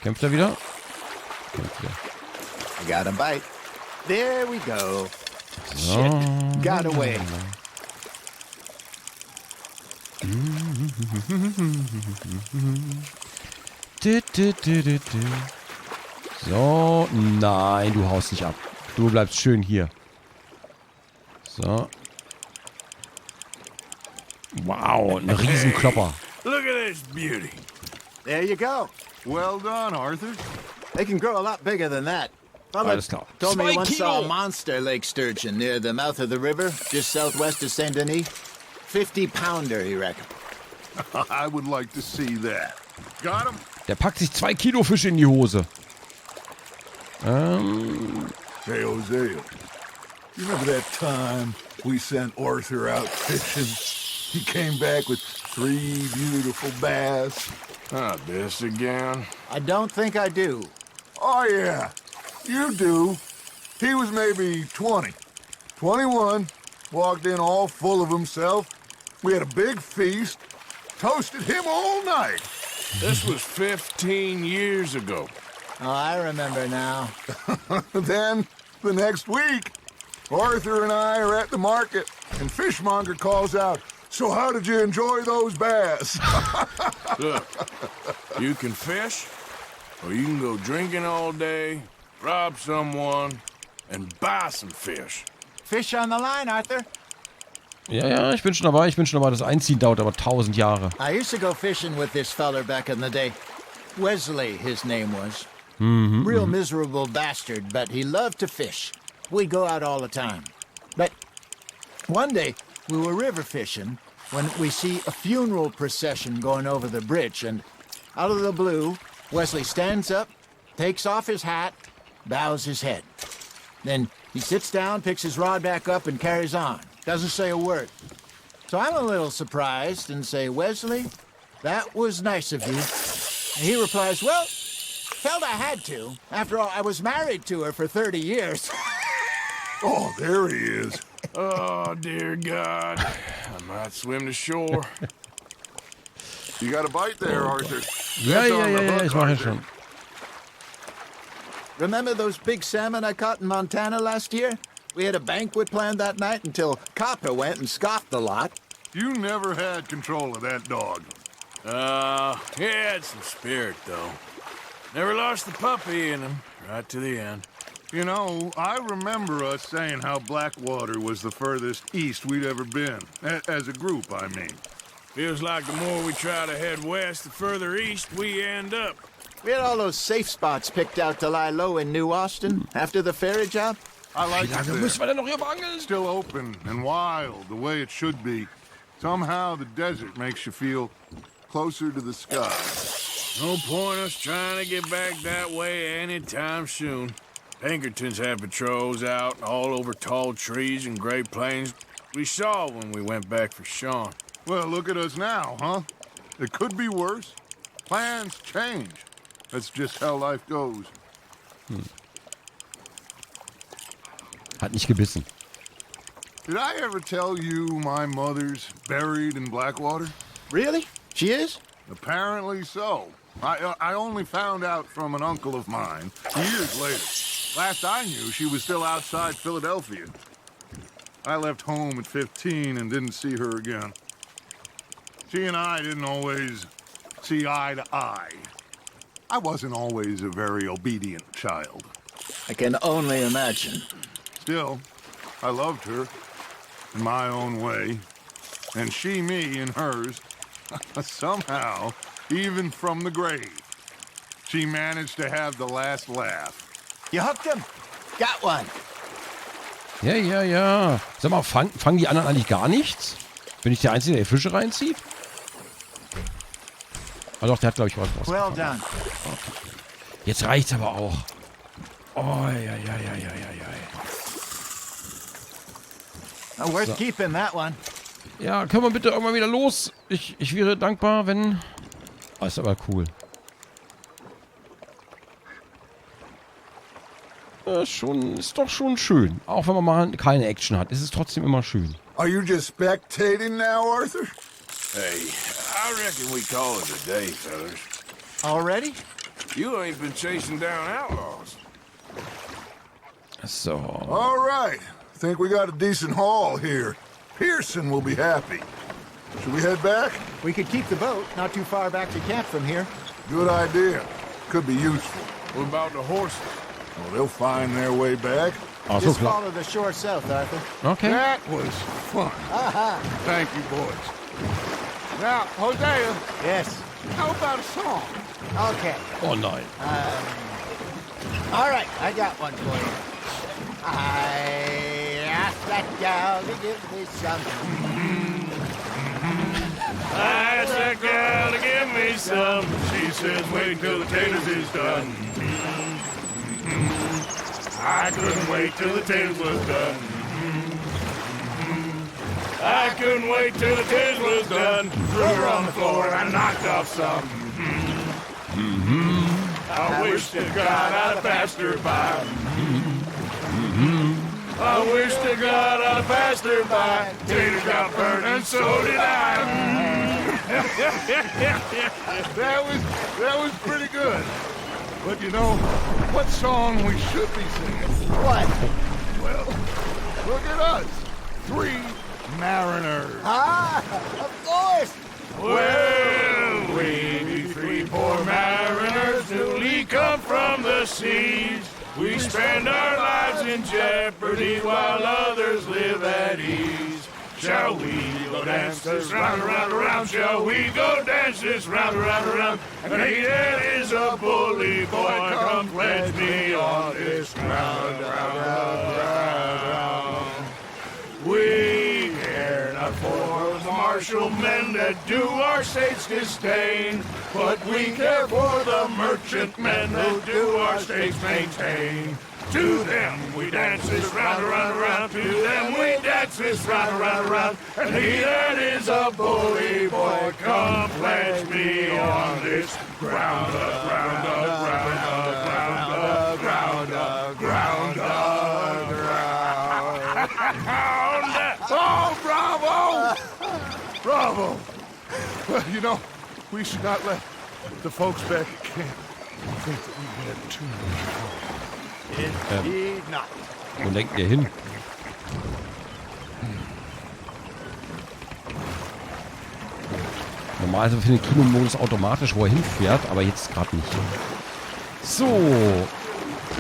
Speaker 3: Kämpft er wieder? Kämpft wieder.
Speaker 7: I got a bite. There we go.
Speaker 3: So.
Speaker 7: Shit. Got away.
Speaker 3: So, nein, du haust nicht ab. Du bleibst schön hier. So. Wow, ein Riesenklopper.
Speaker 6: Look at this beauty.
Speaker 7: There you go.
Speaker 1: Well done, Arthur.
Speaker 7: They can grow a lot bigger than that. Father
Speaker 3: Alles klar.
Speaker 7: told me
Speaker 3: 2
Speaker 7: he once saw a
Speaker 3: Kilo.
Speaker 7: monster lake sturgeon near the mouth of the river, just southwest of Saint Denis. 50-pounder, he reckoned.
Speaker 1: I would like to see that. Got him?
Speaker 3: Der packt sich 2 Kilo Fisch in die Hose.
Speaker 1: Hey, Hosea. You remember that time we sent Arthur out fishing? He came back with 3 beautiful bass.
Speaker 6: Not this again.
Speaker 7: I don't think I do.
Speaker 1: Oh, yeah. You do. He was maybe 20. 21. Walked in all full of himself. We had a big feast. Toasted him all night.
Speaker 6: This was 15 years ago.
Speaker 7: Oh, I remember now.
Speaker 1: Then, the next week, Arthur and I are at the market, and Fishmonger calls out, "So how did you enjoy those bass?"
Speaker 6: Look, you can fish, or you can go drinking all day, rob someone, and buy some fish.
Speaker 7: Fish on the line, Arthur?
Speaker 3: Ja, ich bin schon dabei. Das Einziehen dauert aber 1000 Jahre.
Speaker 7: I used to go fishing with this feller back in the day. Wesley, his name was. Real miserable bastard, but he loved to fish. We'd go out all the time. But one day, we were river fishing when we see a funeral procession going over the bridge, and out of the blue, Wesley stands up, takes off his hat, bows his head. Then he sits down, picks his rod back up, and carries on. Doesn't say a word. So I'm a little surprised and say, Wesley, that was nice of you. And he replies, well, felt I had to. After all, I was married to her for 30 years.
Speaker 1: Oh, there he is.
Speaker 6: Oh, dear God. I might swim to shore.
Speaker 9: You got a bite there, Arthur.
Speaker 3: Ja, ich mache schon.
Speaker 7: Remember those big salmon I caught in Montana last year? We had a banquet planned that night until Copper went and scoffed the lot.
Speaker 1: You never had control of that dog.
Speaker 6: He had some spirit, though. Never lost the puppy in him, right to the end.
Speaker 1: You know, I remember us saying how Blackwater was the furthest east we'd ever been. As a group, I mean.
Speaker 6: Feels like the more we try to head west, the further east we end up.
Speaker 7: We had all those safe spots picked out to lie low in New Austin after the ferry job.
Speaker 1: I like
Speaker 3: Wie lange
Speaker 1: it
Speaker 3: müssen wir
Speaker 1: there.
Speaker 3: denn noch hier angeln?
Speaker 1: Still open and wild, the way it should be. Somehow the desert makes you feel closer to the sky.
Speaker 6: No point us trying to get back that way anytime soon. Pinkertons had patrols out all over tall trees and Great Plains. We saw when we went back for Sean.
Speaker 1: Well, look at us now, huh? It could be worse. Plans change. That's just how life goes.
Speaker 3: Hat nicht gebissen.
Speaker 1: Did I ever tell you my mother's buried in Blackwater?
Speaker 7: Really? She is?
Speaker 1: Apparently so. I only found out from an uncle of mine years later. Last I knew, she was still outside Philadelphia. I left home at 15 and didn't see her again. She and I didn't always see eye to eye. I wasn't always a very obedient child.
Speaker 7: I can only imagine.
Speaker 1: Still, I loved her in my own way, and she me in hers. Somehow, even from the grave, she managed to have the last laugh.
Speaker 7: You hooked him? Got one.
Speaker 3: Ja. Sag mal, fangen die anderen eigentlich gar nichts? Bin ich der Einzige, der Fische reinzieht? Ah doch, der hat, glaube ich, was raus.
Speaker 7: Well done.
Speaker 3: Jetzt reicht's aber auch. Oh, ja.
Speaker 7: Worth keeping that one.
Speaker 3: Ja, können wir bitte irgendwann wieder los? Ich wäre dankbar, wenn... Oh, ist aber cool. Ist doch schon schön. Auch wenn man mal keine Action hat, ist es trotzdem immer schön.
Speaker 9: Are you just spectating now, Arthur?
Speaker 6: Hey, I reckon we call it a day, fellas.
Speaker 7: Already?
Speaker 6: You ain't been chasing down outlaws.
Speaker 3: So.
Speaker 9: All right. Think we got a decent haul here. Pearson will be happy. Should we head back?
Speaker 7: We could keep the boat not too far back to camp from here.
Speaker 9: Good idea. Could be useful.
Speaker 6: What about the horses?
Speaker 9: Well, they'll find their way back.
Speaker 3: Ach so,
Speaker 7: Just
Speaker 3: klar.
Speaker 7: follow the shore south, Arthur.
Speaker 3: Okay.
Speaker 1: That was fun. Thank you, boys. Now, Hosea,
Speaker 7: Yes.
Speaker 1: how about a song?
Speaker 7: Okay.
Speaker 3: Oh nein.
Speaker 7: All right, I got one for you. I asked that gal to give me some.
Speaker 6: I asked that girl to give me some. She says, wait till the taters is done. I couldn't wait till the taters was done. I couldn't wait till the taters was done. Threw her on the floor and I knocked off some. I wish to God I'd have passed her by. I wish to God I'd have passed her by. Taters got burned and so did I.
Speaker 1: That was pretty good. But you know, what song we should be singing?
Speaker 7: What?
Speaker 1: Well, look at us. 3 mariners.
Speaker 7: Of course.
Speaker 6: Well, we be 3 poor mariners, newly come from the seas. We spend our lives in jeopardy while others live at ease. Shall we go dance this round, around, around? Shall we go dance this round, around, around? And he that is a bully boy, come pledge me on this ground, round. We care not for the martial men that do our state's disdain, but we care for the merchant men that do our state's maintain. To them we dance this round, around, around. To them we dance this round, around, around. And he that is a bully boy, come pledge me on this ground, ground, ground, ground, ground, ground, ground.
Speaker 1: Oh, bravo! Bravo! Well, you know, we should not let the folks back at camp think that we had too much power.
Speaker 10: Indeed not.
Speaker 3: Wo lenkt ihr hin? Normalerweise findet Kinomodus automatisch, wo er hinfährt, aber jetzt gerade nicht. So.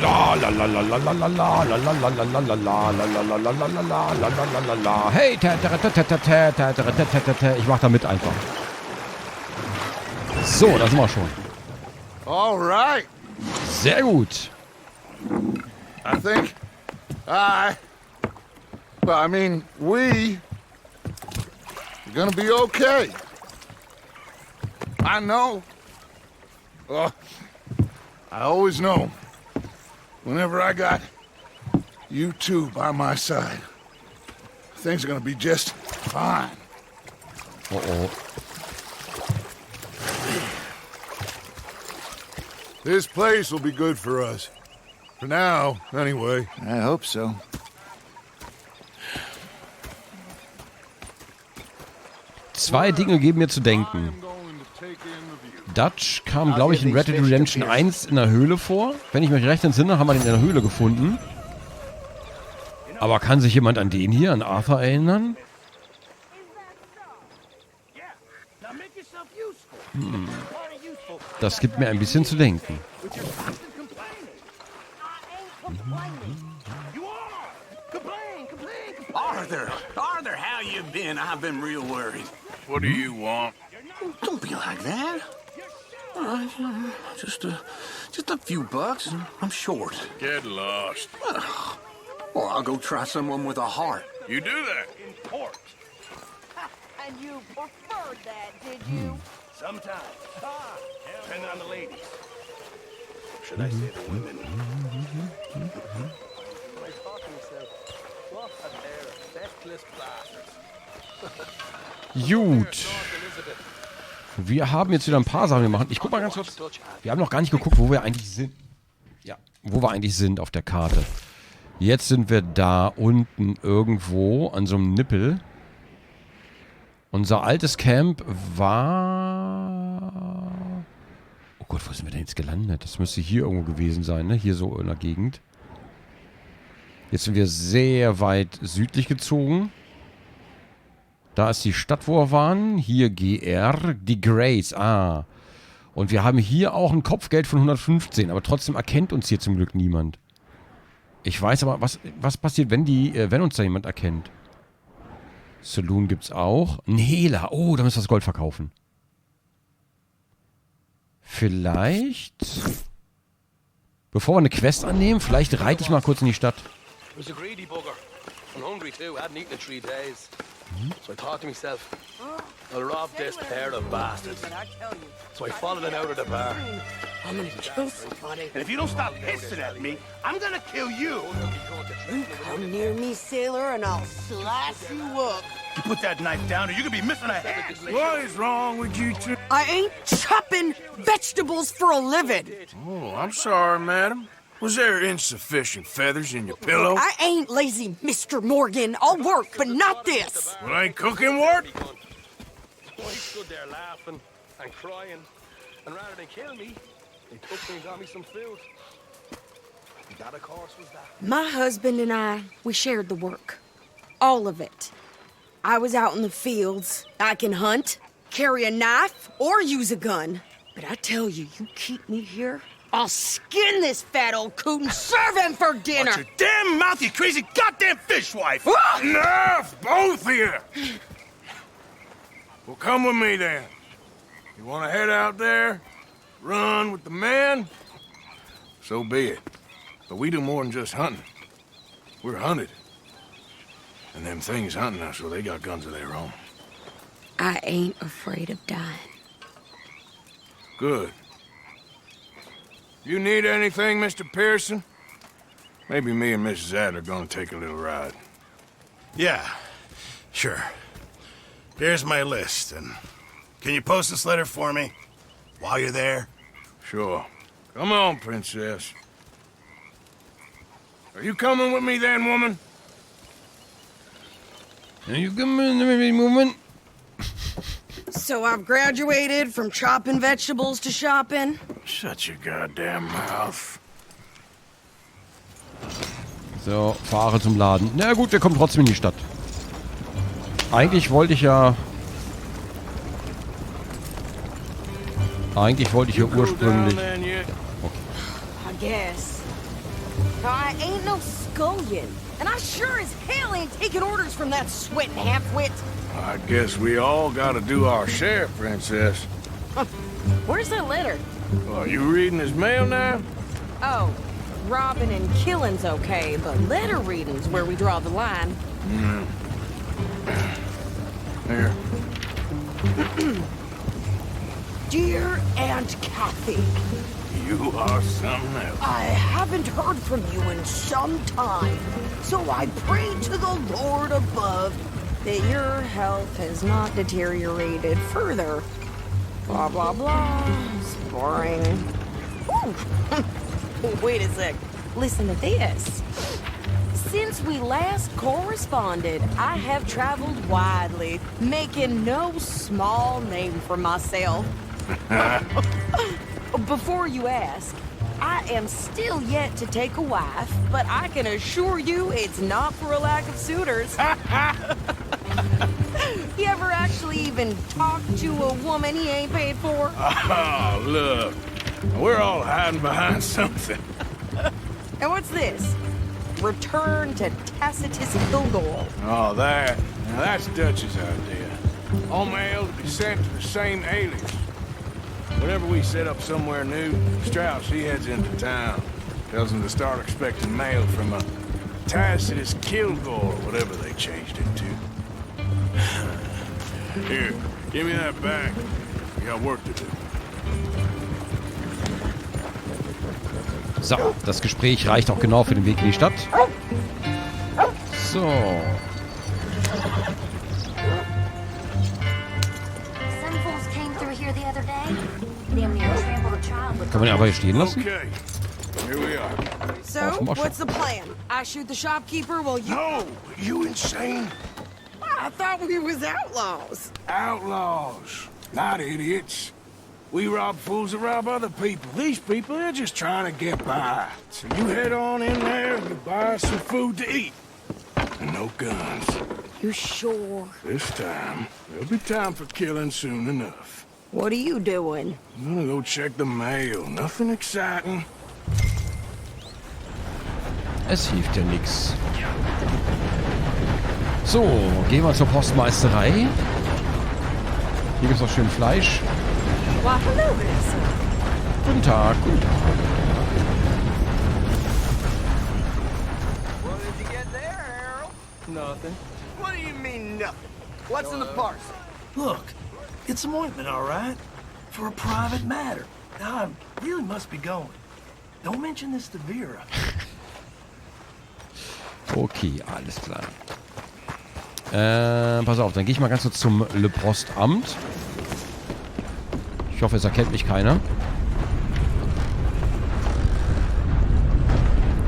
Speaker 3: La la la la la la la la la la la la la la la la la la la la. Hey, ich mach da mit einfach. So, da sind wir schon.
Speaker 1: All right.
Speaker 3: Sehr gut.
Speaker 1: I think we are gonna be okay. I know. I always know. Whenever I got you two by my side, things are gonna be just fine.
Speaker 3: Uh-oh.
Speaker 1: This place will be good for us. For now, anyway.
Speaker 7: I hope so.
Speaker 3: Zwei Dinge geben mir zu denken. Dutch kam, glaube ich, in Red Dead Redemption 1 in der Höhle vor. Wenn ich mich recht entsinne, haben wir den in der Höhle gefunden. Aber kann sich jemand an den hier, an Arthur, erinnern? Das gibt mir ein bisschen zu denken.
Speaker 13: Arthur, how you been? I've been real worried.
Speaker 6: What do you want?
Speaker 13: Don't be like that. Just a few bucks, and I'm short.
Speaker 6: Get lost.
Speaker 13: Well, I'll go try someone with a heart.
Speaker 6: You do that?
Speaker 12: In port.
Speaker 14: And you preferred that, did you?
Speaker 11: Sometimes. Depending on the ladies. Should I say the women?
Speaker 3: Gut. Wir haben jetzt wieder ein paar Sachen gemacht. Ich guck mal ganz kurz. Wir haben noch gar nicht geguckt, wo wir eigentlich sind. Ja, wo wir eigentlich sind auf der Karte. Jetzt sind wir da unten irgendwo an so einem Nippel. Unser altes Camp war... Oh Gott, wo sind wir denn jetzt gelandet? Das müsste hier irgendwo gewesen sein, ne? Hier so in der Gegend. Jetzt sind wir sehr weit südlich gezogen. Da ist die Stadt, wo wir waren. Hier GR, die Grace. Ah. Und wir haben hier auch ein Kopfgeld von 115. Aber trotzdem erkennt uns hier zum Glück niemand. Ich weiß aber, was passiert, wenn uns da jemand erkennt? Saloon gibt's auch. Ein Hehler. Oh, da müssen wir das Gold verkaufen. Vielleicht... Bevor wir eine Quest annehmen, vielleicht reite ich mal kurz in die Stadt.
Speaker 15: Was a greedy bugger. I'm hungry too. Hadn't eaten in 3 days. So I thought to myself, I'll rob this pair of bastards. So I followed them out of the bar.
Speaker 14: I'm gonna kill somebody.
Speaker 11: And if you don't stop hissing at me, I'm gonna kill you.
Speaker 14: You come near me, sailor, and I'll slice you up.
Speaker 11: You put that knife down or you could be missing a hand.
Speaker 6: What is wrong with you two?
Speaker 14: I ain't chopping vegetables for a living.
Speaker 6: Oh, I'm sorry, madam. Was there insufficient feathers in your pillow?
Speaker 14: I ain't lazy, Mr. Morgan. I'll work, but not this.
Speaker 6: Well, ain't cooking work?
Speaker 15: Well, he stood there laughing and crying. And rather than kill me, they took me and got me some food. That, of course, was that.
Speaker 14: My husband and I, we shared the work. All of it. I was out in the fields. I can hunt, carry a knife, or use a gun. But I tell you, you keep me here, I'll skin this fat old coot and serve him for dinner.
Speaker 6: Watch your damn mouth, you crazy goddamn fishwife!
Speaker 14: Ah!
Speaker 6: Enough, both of you! Well, come with me then. You want to head out there, run with the men? So be it. But we do more than just hunting. We're hunted. And them things hunting us, well, they got guns of their own.
Speaker 14: I ain't afraid of dying.
Speaker 6: Good. You need anything, Mr. Pearson? Maybe me and Mrs. Adler are gonna take a little ride.
Speaker 16: Yeah, sure. Here's my list, and can you post this letter for me while you're there?
Speaker 6: Sure. Come on, Princess. Are you coming with me then, woman?
Speaker 3: Are you coming with me, woman?
Speaker 14: So I've graduated from chopping vegetables to shopping.
Speaker 6: Shut your goddamn mouth.
Speaker 3: So, fahre zum Laden. Na gut, wir kommen trotzdem in die Stadt. Eigentlich wollte ich ja ursprünglich... Okay.
Speaker 14: I guess. I ain't no scullion. And I sure as hell ain't taking orders from that sweating half-wit.
Speaker 6: I guess we all gotta do our share, Princess.
Speaker 14: Where's that letter?
Speaker 6: Are you reading his mail now?
Speaker 14: Oh, robbing and killing's okay, but letter reading's where we draw the line.
Speaker 6: Here.
Speaker 14: Dear Aunt Kathy,
Speaker 6: You are something else.
Speaker 14: I haven't heard from you in some time, so I pray to the Lord above that your health has not deteriorated further. Blah, blah, blah. It's boring. Ooh. Wait a sec. Listen to this. Since we last corresponded, I have traveled widely, making no small name for myself. Before you ask, I am still yet to take a wife, but I can assure you it's not for a lack of suitors. You ever actually even talk to a woman he ain't paid for?
Speaker 6: Oh, look. We're all hiding behind something.
Speaker 14: And what's this? Return to Tacitus Hildor.
Speaker 6: Oh, that. Now, that's Dutch's idea. All mail to be sent to the same alias. Whenever we set up somewhere new, Strauss, he heads into town. Tells them to start expecting mail from a Tacitus Kilgore, whatever they changed it to. Here, give me that back. We got work to do.
Speaker 3: So, das Gespräch reicht auch genau für den Weg in die Stadt. So. Kann man den aber hier stehen lassen?
Speaker 6: Okay, here we are.
Speaker 14: So, what's the plan? I shoot the shopkeeper while you...
Speaker 6: No! You insane?
Speaker 14: I thought we was outlaws.
Speaker 6: Outlaws, not idiots. We rob fools that rob other people. These people, they're just trying to get by. So you head on in there and you buy us some food to eat. And no guns.
Speaker 14: You sure?
Speaker 6: This time, there'll be time for killing soon enough.
Speaker 14: What are you doing?
Speaker 6: I'm gonna go check the mail. Nothing exciting.
Speaker 3: Es hilft ja nix. So, gehen wir zur Postmeisterei. Hier gibt's auch schön Fleisch.
Speaker 14: Why, hello, Miss.
Speaker 3: Guten Tag, guten Tag.
Speaker 15: What did you get there, Harold? Nothing.
Speaker 11: What do you mean, nothing? What's in the parcel?
Speaker 17: Look, it's some ointment, all right? For a private matter. Now, I really must be going. Don't mention this to Vera.
Speaker 3: Okay, alles klar. Pass auf, dann gehe ich mal ganz kurz zum Le Prostamt. Ich hoffe, es erkennt mich keiner.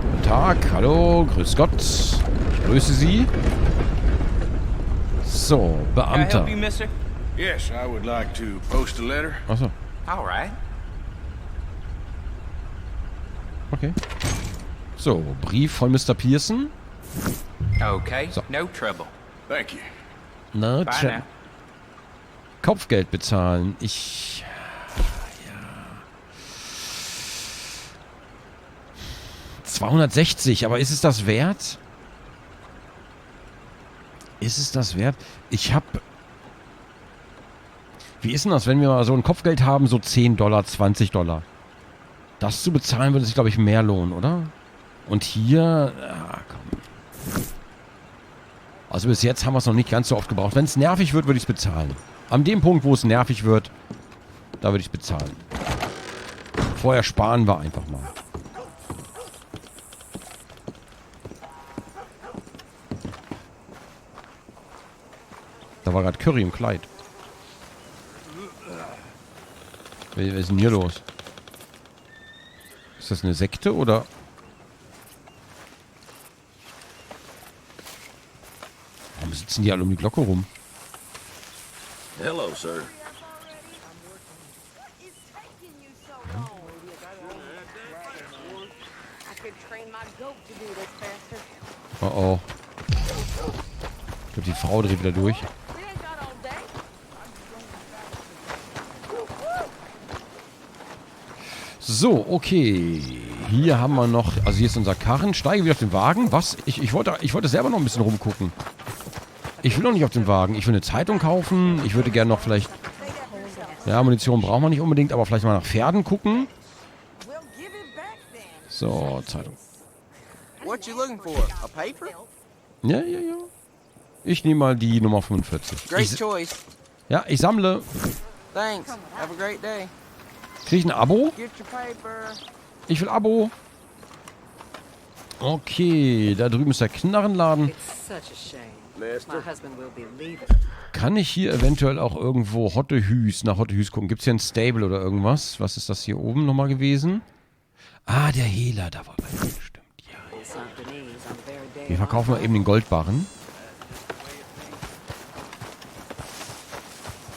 Speaker 3: Guten Tag, hallo, grüß Gott. Ich grüße Sie. So, Beamter.
Speaker 6: Yes, I would like to post a letter.
Speaker 3: Ach so.
Speaker 13: All right.
Speaker 3: Okay. So, Brief von Mr. Pearson.
Speaker 13: Okay,
Speaker 3: so.
Speaker 13: No trouble.
Speaker 6: Thank you.
Speaker 3: Na, tja. Kopfgeld bezahlen. 260, aber ist es das wert? Ist es das wert? Ich hab... Wie ist denn das, wenn wir mal so ein Kopfgeld haben, so $10, $20? Das zu bezahlen würde sich, glaube ich, mehr lohnen, oder? Und hier... Ah, komm. Also bis jetzt haben wir es noch nicht ganz so oft gebraucht. Wenn es nervig wird, würde ich es bezahlen. An dem Punkt, wo es nervig wird, da würde ich es bezahlen. Vorher sparen wir einfach mal. Da war gerade Curry im Kleid. Was ist denn hier los? Ist das eine Sekte oder... Warum sitzen die alle um die Glocke rum?
Speaker 18: Hello, sir.
Speaker 3: Oh oh. Ich glaube, die Frau dreht wieder durch. So, okay. Hier haben wir noch... Also hier ist unser Karren. Steige wieder auf den Wagen. Was? Ich wollte selber noch ein bisschen rumgucken. Ich will noch nicht auf den Wagen. Ich will eine Zeitung kaufen. Ich würde gerne noch vielleicht... Ja, Munition brauchen wir nicht unbedingt, aber vielleicht mal nach Pferden gucken. So, Zeitung.
Speaker 4: What you looking for? A paper?
Speaker 3: Ja. Ich nehme mal die Nummer 45.
Speaker 4: Great choice.
Speaker 3: Ja, ich sammle.
Speaker 4: Thanks. Have a great day.
Speaker 3: Krieg ich ein Abo?
Speaker 4: Get your paper.
Speaker 3: Ich will Abo. Okay, da drüben ist der Knarrenladen. Kann ich hier eventuell auch irgendwo nach Hottehüs gucken? Gibt es hier ein Stable oder irgendwas? Was ist das hier oben nochmal gewesen? Ah, der Hehler, da war bei mir, stimmt. Ja. Wir verkaufen mal eben den Goldbarren.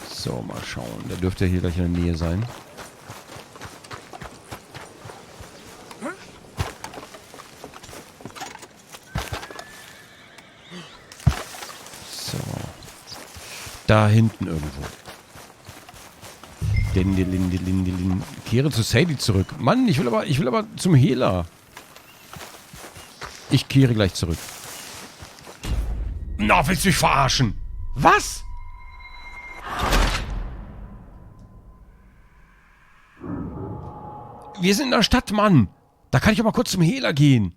Speaker 3: So, mal schauen. Der dürfte hier gleich in der Nähe sein. So. Da hinten irgendwo. Kehre zu Sadie zurück. Mann, ich will aber zum Hehler. Ich kehre gleich zurück. Na, willst du mich verarschen? Was? Wir sind in der Stadt, Mann. Da kann ich aber kurz zum Hehler gehen.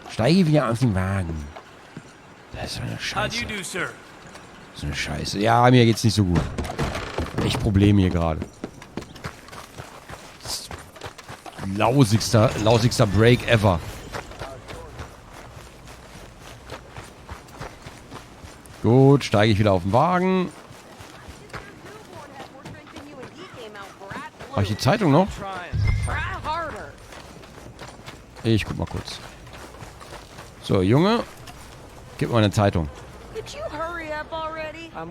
Speaker 3: Steige wieder aus dem Wagen. Das ist eine Scheiße. Das ist eine Scheiße. Ja, mir geht's nicht so gut. Echt Probleme hier gerade. Lausigster Break ever. Gut, steige ich wieder auf den Wagen. Habe ich die Zeitung noch? Ich guck mal kurz. So, Junge. Gib mal eine Zeitung.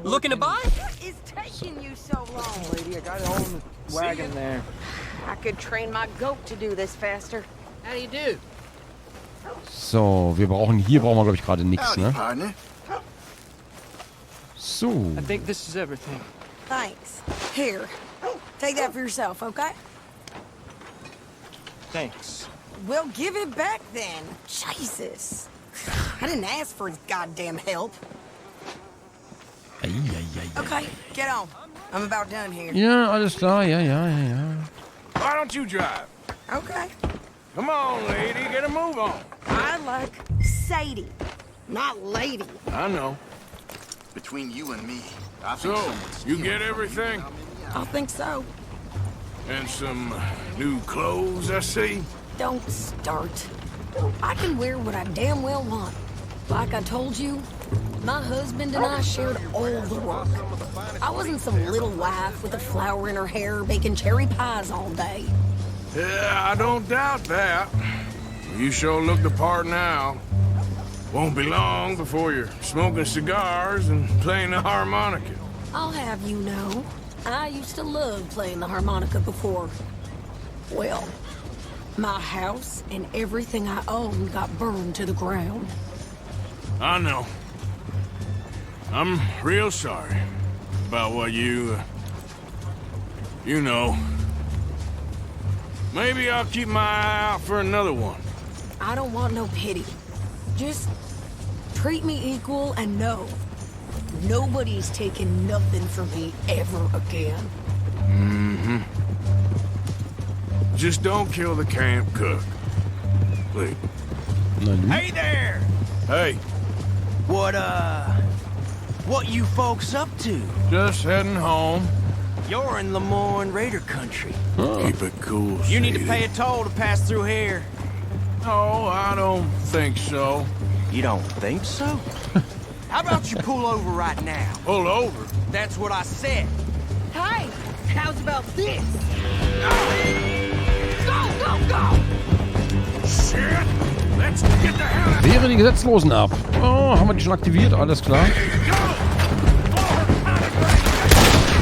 Speaker 8: Looking to buy?
Speaker 14: What is taking you so long?
Speaker 4: Lady, I got it all in the wagon there.
Speaker 14: I could train my goat to do this faster.
Speaker 8: How do you do?
Speaker 3: So, hier brauchen wir, glaube ich, gerade nichts, ne? So.
Speaker 4: I think this is everything.
Speaker 14: Thanks. Here. Take that for yourself, okay?
Speaker 4: Thanks.
Speaker 14: We'll give it back then. Jesus. I didn't ask for his goddamn help. Okay, get on. I'm about done here.
Speaker 3: Ja, alles klar. Ja.
Speaker 6: Why don't you drive?
Speaker 14: Okay.
Speaker 6: Come on, lady, get a move on.
Speaker 14: I like Sadie, not lady.
Speaker 6: I know.
Speaker 18: Between you and me, I think
Speaker 6: So,
Speaker 18: someone's
Speaker 6: you
Speaker 18: stealing
Speaker 6: get
Speaker 18: from me.
Speaker 6: everything?
Speaker 14: I think so.
Speaker 6: And some new clothes, I see?
Speaker 14: Don't start. I can wear what I damn well want. Like I told you, my husband and I shared all the work. I wasn't some little wife with a flower in her hair baking cherry pies all day.
Speaker 6: Yeah, I don't doubt that. You sure look the part now. Won't be long before you're smoking cigars and playing the harmonica.
Speaker 14: I'll have you know, I used to love playing the harmonica before. Well, my house and everything I owned got burned to the ground.
Speaker 6: I know. I'm real sorry about what you know. Maybe I'll keep my eye out for another one.
Speaker 14: I don't want no pity. Just treat me equal and no. Nobody's taking nothing from me ever again.
Speaker 6: Mm-hmm. Just don't kill the camp cook. Please.
Speaker 4: Hey there!
Speaker 6: Hey.
Speaker 4: What you folks up to?
Speaker 6: Just heading home.
Speaker 4: You're in Lemoyne Raider country.
Speaker 6: Keep it cool,
Speaker 4: You need to
Speaker 6: Sadie.
Speaker 4: pay a toll to pass through here.
Speaker 6: No, I don't think so.
Speaker 4: You don't think so? How about you pull over right now?
Speaker 6: Pull over?
Speaker 4: That's what I said.
Speaker 14: Hey, how's about this? Go, go, go!
Speaker 6: Shit! Let's get the hell out.
Speaker 3: Wehre die Gesetzlosen ab. Oh, haben wir die schon aktiviert? Alles klar.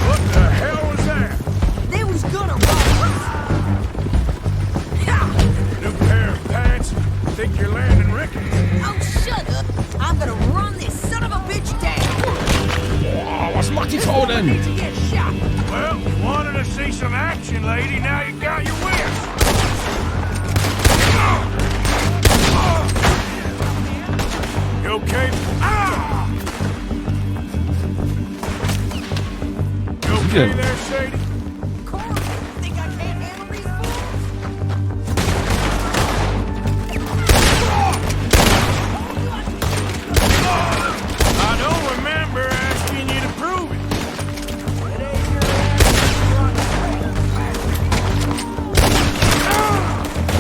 Speaker 6: What the hell was that?
Speaker 14: They was gonna rob us.
Speaker 6: New pair of pants? Think you're landing Ricky?
Speaker 14: Oh, shut up. I'm gonna run this son of a bitch down.
Speaker 3: Oh, was macht die Frau denn?
Speaker 14: To get shot.
Speaker 6: Well, wanted to see some action, lady. Now you got your wish. You okay? Ah! You okay there, Sadie?
Speaker 14: Think I can't handle these fools?
Speaker 6: I don't remember asking you to prove it.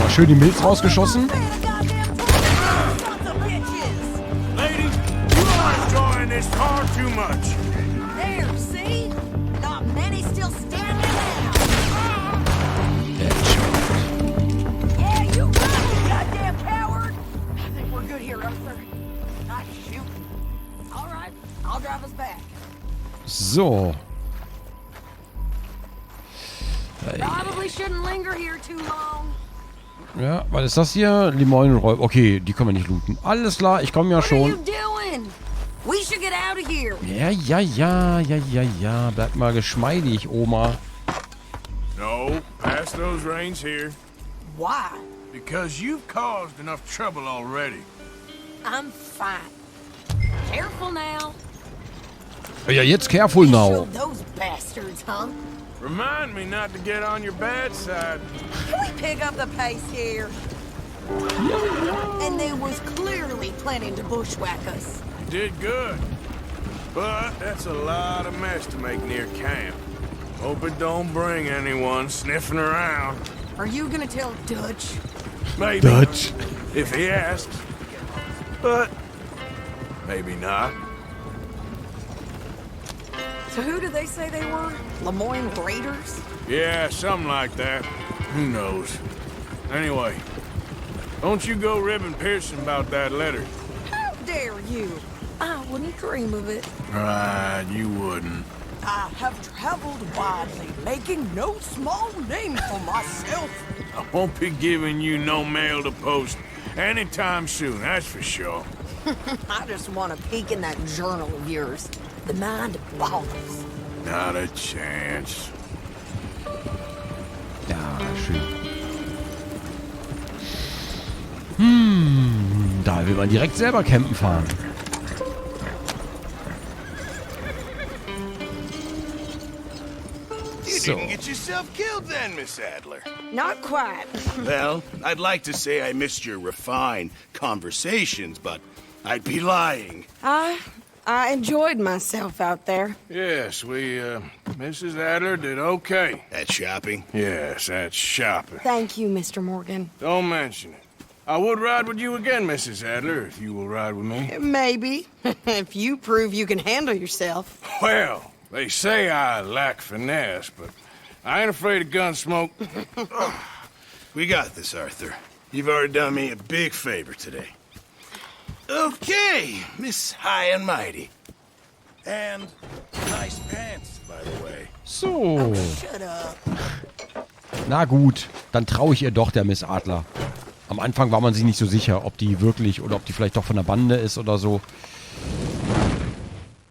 Speaker 3: Mal schön die Milz rausgeschossen.
Speaker 6: Lady, you are enjoying this far too much.
Speaker 14: There, see? Not many still standing out. Yeah, you run, you goddamn coward. I think we're good here, Arthur. Nice shooting. All right, I'll drive us back.
Speaker 3: So.
Speaker 14: Probably shouldn't linger here too long.
Speaker 3: Ja, was ist das hier? Lemoyne Räub. Okay, die können wir nicht looten. Alles klar, ich komme ja
Speaker 14: What are you
Speaker 3: schon.
Speaker 14: doing? We should get out of here.
Speaker 3: Ja. Bleib mal geschmeidig, Oma.
Speaker 6: No, pass those reins here.
Speaker 14: Why?
Speaker 6: Because you've caused enough trouble already.
Speaker 14: I'm fine. Careful now.
Speaker 3: Ja, jetzt careful now.
Speaker 14: Those bastards, huh?
Speaker 6: Remind me not to get on your bad side.
Speaker 14: Can we pick up the pace here? And they was clearly planning to bushwhack us.
Speaker 6: You did good. But that's a lot of mess to make near camp. Hope it don't bring anyone sniffing around.
Speaker 14: Are you gonna tell Dutch?
Speaker 6: Maybe.
Speaker 3: Dutch.
Speaker 6: If he asks. But maybe not.
Speaker 14: So who did they say they were? Lemoyne Raiders?
Speaker 6: Yeah, something like that. Who knows? Anyway, don't you go ribbing Pearson about that letter.
Speaker 14: How dare you? I wouldn't dream of it.
Speaker 6: Right, you wouldn't.
Speaker 14: I have traveled widely, making no small name for myself.
Speaker 6: I won't be giving you no mail to post anytime soon, that's for sure.
Speaker 14: I just want to peek in that journal of yours. The mind boggles.
Speaker 6: Not a chance.
Speaker 3: Ja, schön. Da will man direkt selber campen fahren.
Speaker 16: You didn't get yourself killed then, Miss Adler.
Speaker 14: Not quite.
Speaker 16: Well, I'd like to say I missed your refined conversations, but I'd be lying.
Speaker 14: I enjoyed myself out there.
Speaker 6: Yes, Mrs. Adler did okay.
Speaker 16: At shopping?
Speaker 6: Yes, that's shopping.
Speaker 14: Thank you, Mr. Morgan.
Speaker 6: Don't mention it. I would ride with you again, Mrs. Adler, if you will ride with me.
Speaker 14: Maybe. If you prove you can handle yourself.
Speaker 6: Well, they say I lack finesse, but I ain't afraid of gun smoke.
Speaker 16: We got this, Arthur. You've already done me a big favor today. Okay, Miss High and Mighty. And nice pants, by the way.
Speaker 3: So.
Speaker 14: Shut up.
Speaker 3: Na gut, dann traue ich ihr doch, der Miss Adler. Am Anfang war man sich nicht so sicher, ob die wirklich oder ob die vielleicht doch von der Bande ist oder so.